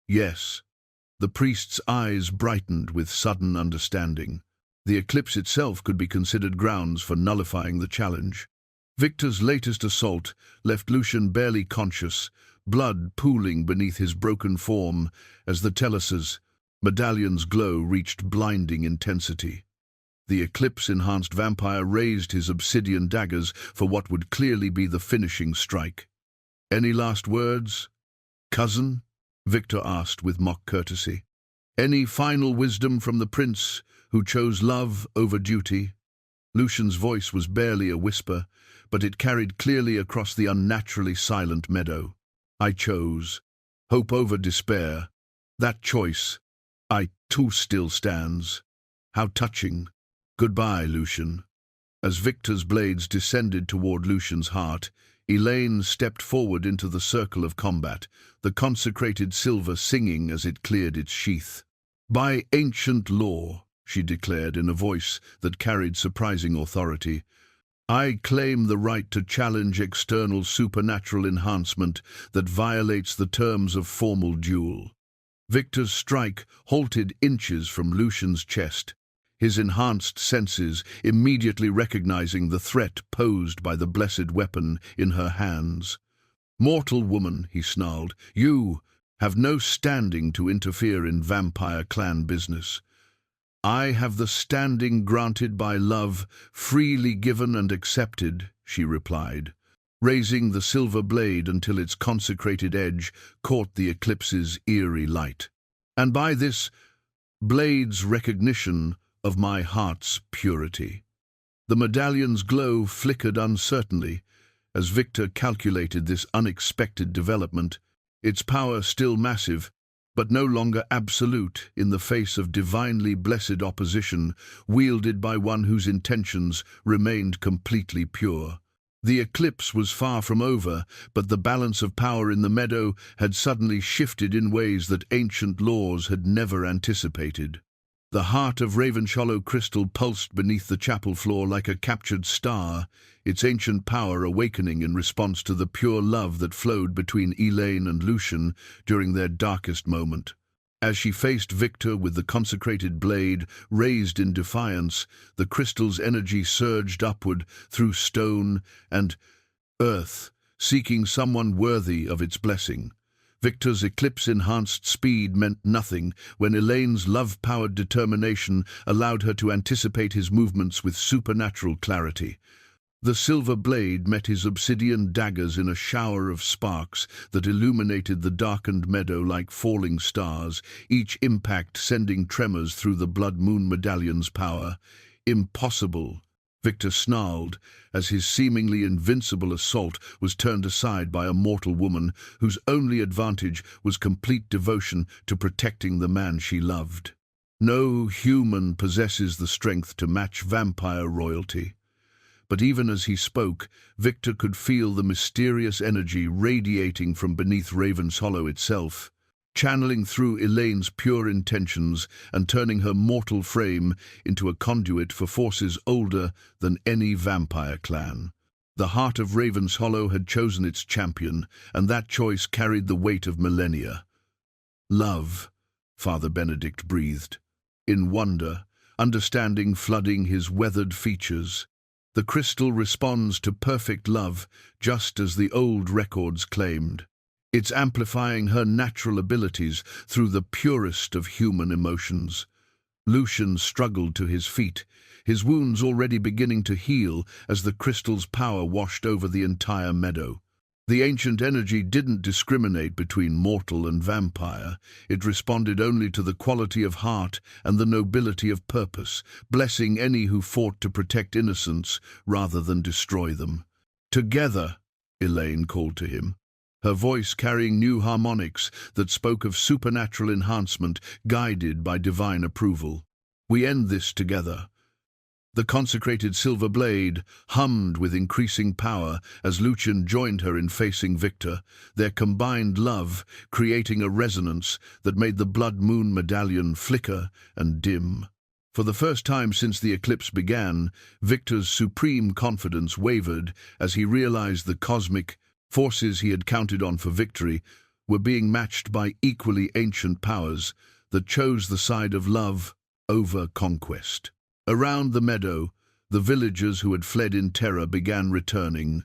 "Yes." The priest's eyes brightened with sudden understanding. The eclipse itself could be considered grounds for nullifying the challenge. Victor's latest assault left Lucian barely conscious, blood pooling beneath his broken form as the Tellus's medallion's glow reached blinding intensity. The eclipse-enhanced vampire raised his obsidian daggers for what would clearly be the finishing strike. "Any last words, cousin?" Victor asked with mock courtesy. "Any final wisdom from the prince who chose love over duty?" Lucian's voice was barely a whisper, but it carried clearly across the unnaturally silent meadow. "I chose hope over despair. That choice, I too still stands. How touching. Goodbye, Lucian." As Victor's blades descended toward Lucian's heart, Elayne stepped forward into the circle of combat, the consecrated silver singing as it cleared its sheath. "By ancient law," she declared in a voice that carried surprising authority, "I claim the right to challenge external supernatural enhancement that violates the terms of formal duel." Victor's strike halted inches from Lucian's chest, his enhanced senses immediately recognizing the threat posed by the blessed weapon in her hands. "Mortal woman," he snarled, "you have no standing to interfere in vampire clan business." "I have the standing granted by love, freely given and accepted," she replied, raising the silver blade until its consecrated edge caught the eclipse's eerie light. "And by this blade's recognition of my heart's purity." The medallion's glow flickered uncertainly as Victor calculated this unexpected development, its power still massive, but no longer absolute in the face of divinely blessed opposition wielded by one whose intentions remained completely pure. The eclipse was far from over, but the balance of power in the meadow had suddenly shifted in ways that ancient laws had never anticipated. The heart of Ravenshollow crystal pulsed beneath the chapel floor like a captured star, its ancient power awakening in response to the pure love that flowed between Elayne and Lucian during their darkest moment. As she faced Victor with the consecrated blade raised in defiance, the crystal's energy surged upward through stone and earth, seeking someone worthy of its blessing. Victor's eclipse-enhanced speed meant nothing when Elayne's love-powered determination allowed her to anticipate his movements with supernatural clarity. The silver blade met his obsidian daggers in a shower of sparks that illuminated the darkened meadow like falling stars, each impact sending tremors through the blood moon medallion's power. Impossible, Victor snarled, as his seemingly invincible assault was turned aside by a mortal woman whose only advantage was complete devotion to protecting the man she loved. No human possesses the strength to match vampire royalty. But even as he spoke, Victor could feel the mysterious energy radiating from beneath Ravenshollow itself, channeling through Elayne's pure intentions and turning her mortal frame into a conduit for forces older than any vampire clan. The heart of Ravenshollow had chosen its champion, and that choice carried the weight of millennia. "Love," Father Benedict breathed, in wonder, understanding flooding his weathered features. The crystal responds to perfect love, just as the old records claimed. It's amplifying her natural abilities through the purest of human emotions. Lucian struggled to his feet, his wounds already beginning to heal as the crystal's power washed over the entire meadow. The ancient energy didn't discriminate between mortal and vampire. It responded only to the quality of heart and the nobility of purpose, blessing any who fought to protect innocence rather than destroy them. "Together," Elayne called to him, her voice carrying new harmonics that spoke of supernatural enhancement guided by divine approval. "We end this together." The consecrated silver blade hummed with increasing power as Lucian joined her in facing Victor, their combined love creating a resonance that made the blood moon medallion flicker and dim. For the first time since the eclipse began, Victor's supreme confidence wavered as he realized the cosmic forces he had counted on for victory were being matched by equally ancient powers that chose the side of love over conquest. Around the meadow, the villagers who had fled in terror began returning,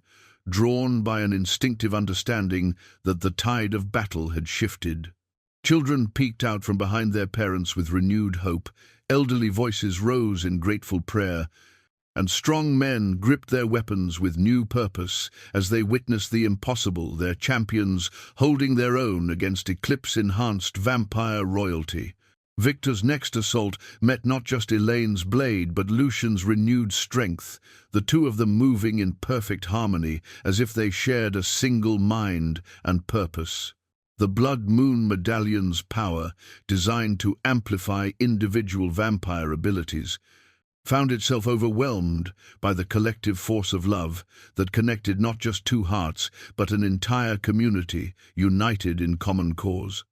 drawn by an instinctive understanding that the tide of battle had shifted. Children peeked out from behind their parents with renewed hope, elderly voices rose in grateful prayer, and strong men gripped their weapons with new purpose as they witnessed the impossible, their champions holding their own against eclipse-enhanced vampire royalty. Victor's next assault met not just Elayne's blade, but Lucian's renewed strength, the two of them moving in perfect harmony, as if they shared a single mind and purpose. The blood moon medallion's power, designed to amplify individual vampire abilities, found itself overwhelmed by the collective force of love that connected not just two hearts, but an entire community united in common cause.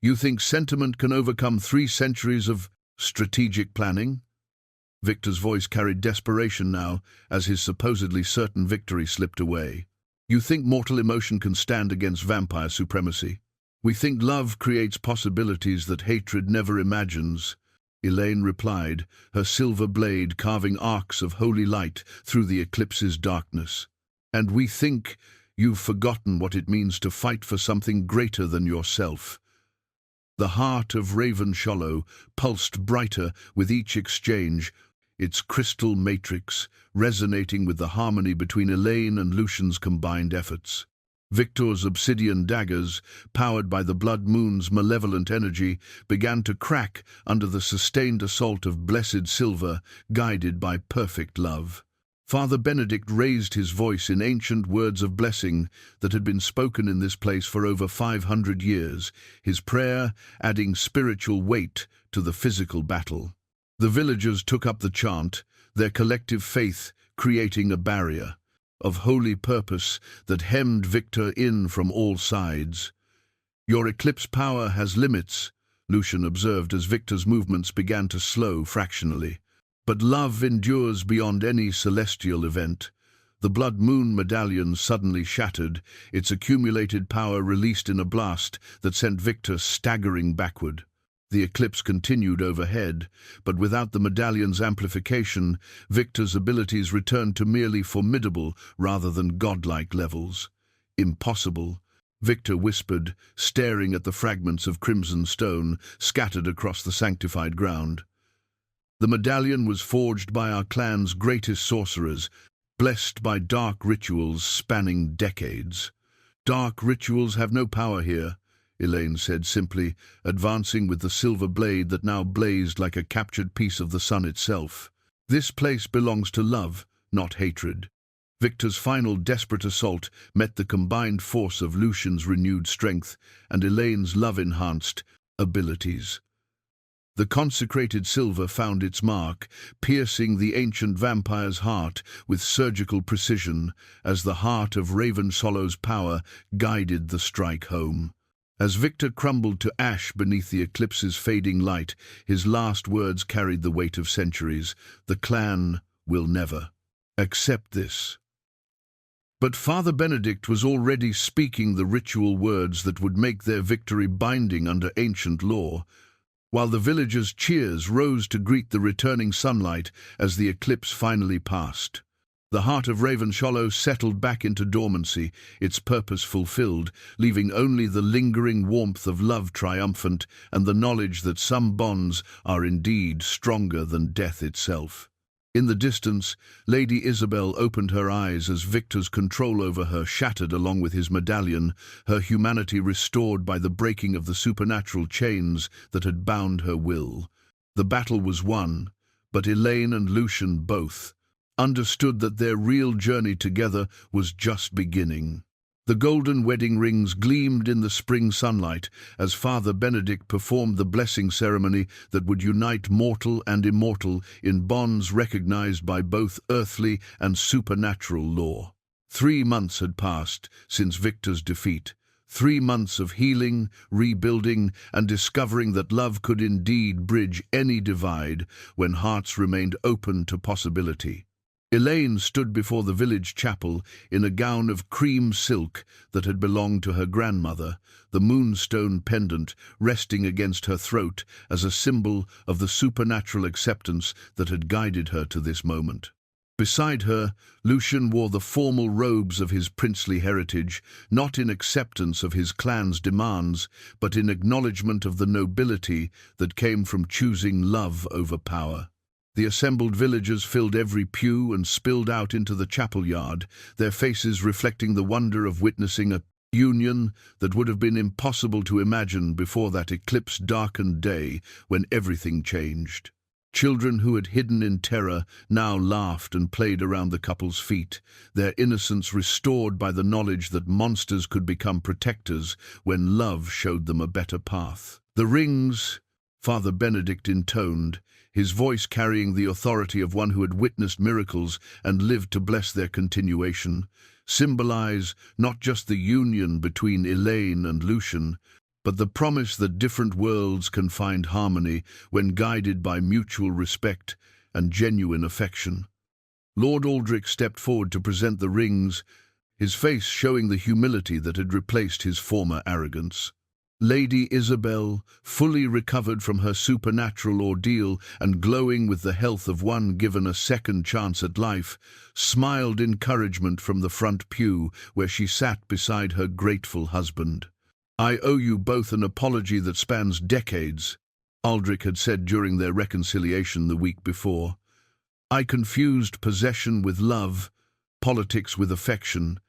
"You think sentiment can overcome 3 centuries of strategic planning?" Victor's voice carried desperation now, as his supposedly certain victory slipped away. "You think mortal emotion can stand against vampire supremacy? We think love creates possibilities that hatred never imagines," Elayne replied, her silver blade carving arcs of holy light through the eclipse's darkness. "And we think you've forgotten what it means to fight for something greater than yourself." The heart of Ravenshollow pulsed brighter with each exchange, its crystal matrix resonating with the harmony between Elayne and Lucian's combined efforts. Victor's obsidian daggers, powered by the blood moon's malevolent energy, began to crack under the sustained assault of blessed silver, guided by perfect love. Father Benedict raised his voice in ancient words of blessing that had been spoken in this place for over 500 years, his prayer adding spiritual weight to the physical battle. The villagers took up the chant, their collective faith creating a barrier of holy purpose that hemmed Victor in from all sides. "Your eclipse power has limits," Lucian observed as Victor's movements began to slow fractionally. "But love endures beyond any celestial event." The blood moon medallion suddenly shattered, its accumulated power released in a blast that sent Victor staggering backward. The eclipse continued overhead, but without the medallion's amplification, Victor's abilities returned to merely formidable rather than godlike levels. "Impossible," Victor whispered, staring at the fragments of crimson stone scattered across the sanctified ground. "The medallion was forged by our clan's greatest sorcerers, blessed by dark rituals spanning decades. "Dark rituals have no power here," Elayne said simply, advancing with the silver blade that now blazed like a captured piece of the sun itself. "This place belongs to love, not hatred." Victor's final desperate assault met the combined force of Lucian's renewed strength and Elayne's love-enhanced abilities. The consecrated silver found its mark, piercing the ancient vampire's heart with surgical precision as the heart of Ravenshallow's power guided the strike home. As Victor crumbled to ash beneath the eclipse's fading light, his last words carried the weight of centuries. "The clan will never accept this." But Father Benedict was already speaking the ritual words that would make their victory binding under ancient law, while the villagers' cheers rose to greet the returning sunlight as the eclipse finally passed. The heart of Ravenshollow settled back into dormancy, its purpose fulfilled, leaving only the lingering warmth of love triumphant and the knowledge that some bonds are indeed stronger than death itself. In the distance, Lady Isabel opened her eyes as Victor's control over her shattered along with his medallion, her humanity restored by the breaking of the supernatural chains that had bound her will. The battle was won, but Elayne and Lucian both understood that their real journey together was just beginning. The golden wedding rings gleamed in the spring sunlight as Father Benedict performed the blessing ceremony that would unite mortal and immortal in bonds recognized by both earthly and supernatural law. 3 months had passed since Victor's defeat. 3 months of healing, rebuilding, and discovering that love could indeed bridge any divide when hearts remained open to possibility. Elayne stood before the village chapel in a gown of cream silk that had belonged to her grandmother, the moonstone pendant resting against her throat as a symbol of the supernatural acceptance that had guided her to this moment. Beside her, Lucian wore the formal robes of his princely heritage, not in acceptance of his clan's demands, but in acknowledgement of the nobility that came from choosing love over power. The assembled villagers filled every pew and spilled out into the chapel yard, their faces reflecting the wonder of witnessing a union that would have been impossible to imagine before that eclipse-darkened day when everything changed. Children who had hidden in terror now laughed and played around the couple's feet, their innocence restored by the knowledge that monsters could become protectors when love showed them a better path. "The rings," Father Benedict intoned, his voice carrying the authority of one who had witnessed miracles and lived to bless their continuation, symbolize not just the union between Elayne and Lucian, but the promise that different worlds can find harmony when guided by mutual respect and genuine affection. Lord Aldrich stepped forward to present the rings, his face showing the humility that had replaced his former arrogance. Lady Isabel, fully recovered from her supernatural ordeal and glowing with the health of one given a second chance at life, smiled encouragement from the front pew where she sat beside her grateful husband. "I owe you both an apology that spans decades," Aldrich had said during their reconciliation the week before. "I confused possession with love, politics with affection,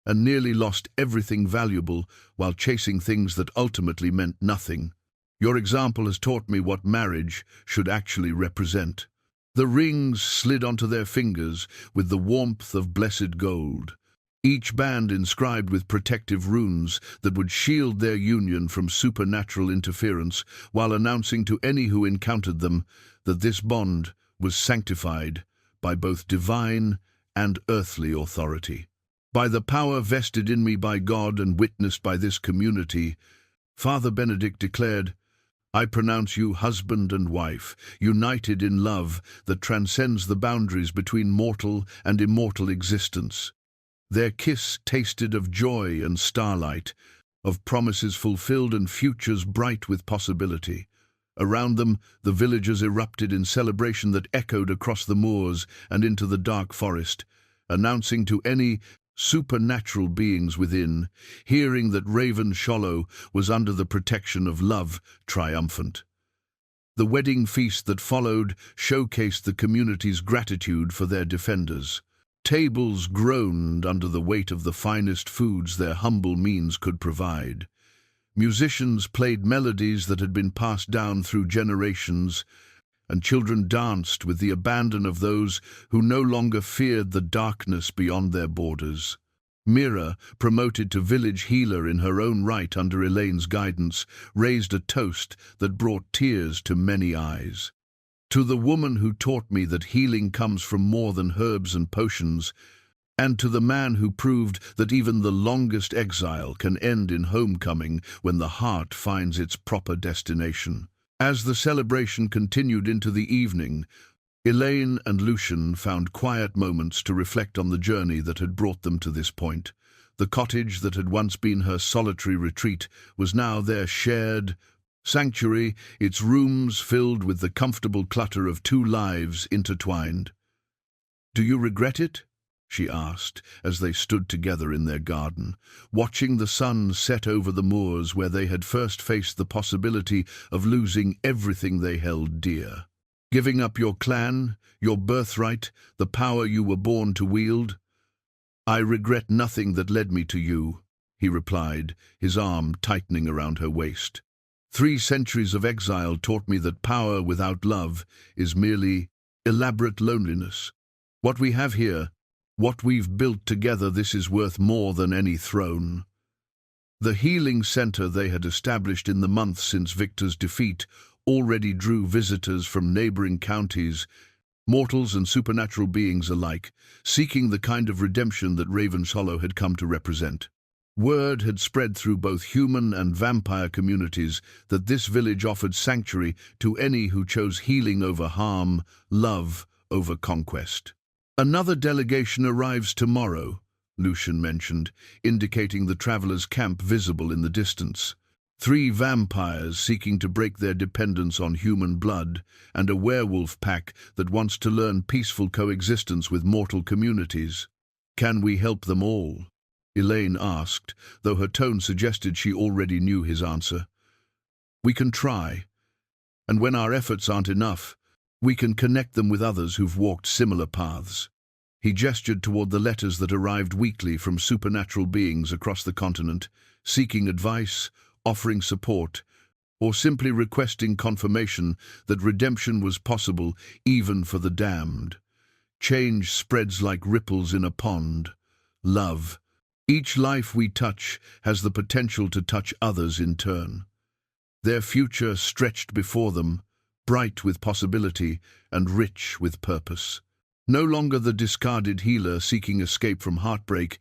and nearly lost everything valuable while chasing things that ultimately meant nothing. Your example has taught me what marriage should actually represent." The rings slid onto their fingers with the warmth of blessed gold, each band inscribed with protective runes that would shield their union from supernatural interference, while announcing to any who encountered them that this bond was sanctified by both divine and earthly authority. "By the power vested in me by God and witnessed by this community," Father Benedict declared, "I pronounce you husband and wife, united in love that transcends the boundaries between mortal and immortal existence." Their kiss tasted of joy and starlight, of promises fulfilled and futures bright with possibility. Around them, the villagers erupted in celebration that echoed across the moors and into the dark forest, announcing to any supernatural beings within, hearing that Ravenshollow was under the protection of love triumphant. The wedding feast that followed showcased the community's gratitude for their defenders. Tables groaned under the weight of the finest foods their humble means could provide. Musicians played melodies that had been passed down through generations, and children danced with the abandon of those who no longer feared the darkness beyond their borders. Mira, promoted to village healer in her own right under Elayne's guidance, raised a toast that brought tears to many eyes. To the woman who taught me that healing comes from more than herbs and potions, and to the man who proved that even the longest exile can end in homecoming when the heart finds its proper destination. As the celebration continued into the evening, Elayne and Lucian found quiet moments to reflect on the journey that had brought them to this point. The cottage that had once been her solitary retreat was now their shared sanctuary, its rooms filled with the comfortable clutter of two lives intertwined. "Do you regret it?" she asked, as they stood together in their garden, watching the sun set over the moors where they had first faced the possibility of losing everything they held dear. "Giving up your clan, your birthright, the power you were born to wield?" "I regret nothing that led me to you," he replied, his arm tightening around her waist. 3 centuries of exile taught me that power without love is merely elaborate loneliness. What we have here, what we've built together, this is worth more than any throne. The healing center they had established in the months since Victor's defeat already drew visitors from neighboring counties, mortals and supernatural beings alike, seeking the kind of redemption that Ravenshollow had come to represent. Word had spread through both human and vampire communities that this village offered sanctuary to any who chose healing over harm, love over conquest. "Another delegation arrives tomorrow," Lucian mentioned, indicating the travelers' camp visible in the distance. 3 vampires seeking to break their dependence on human blood, and a werewolf pack that wants to learn peaceful coexistence with mortal communities. "Can we help them all?" Elayne asked, though her tone suggested she already knew his answer. "We can try, and when our efforts aren't enough, we can connect them with others who've walked similar paths." He gestured toward the letters that arrived weekly from supernatural beings across the continent, seeking advice, offering support, or simply requesting confirmation that redemption was possible even for the damned. Change spreads like ripples in a pond. Love. Each life we touch has the potential to touch others in turn. Their future stretched before them, bright with possibility and rich with purpose. No longer the discarded healer seeking escape from heartbreak,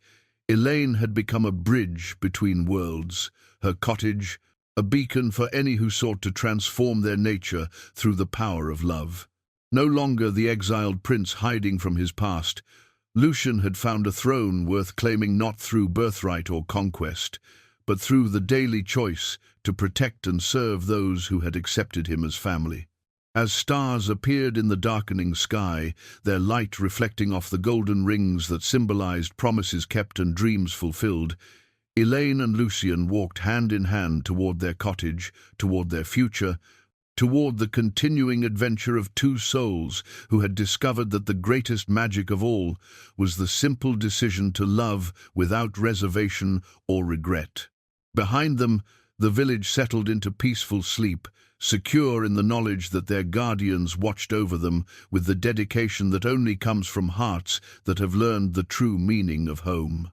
Elayne had become a bridge between worlds, her cottage, a beacon for any who sought to transform their nature through the power of love. No longer the exiled prince hiding from his past, Lucian had found a throne worth claiming not through birthright or conquest, but through the daily choice to protect and serve those who had accepted him as family. As stars appeared in the darkening sky, their light reflecting off the golden rings that symbolized promises kept and dreams fulfilled, Elayne and Lucian walked hand in hand toward their cottage, toward their future, toward the continuing adventure of 2 souls who had discovered that the greatest magic of all was the simple decision to love without reservation or regret. Behind them, the village settled into peaceful sleep, secure in the knowledge that their guardians watched over them with the dedication that only comes from hearts that have learned the true meaning of home.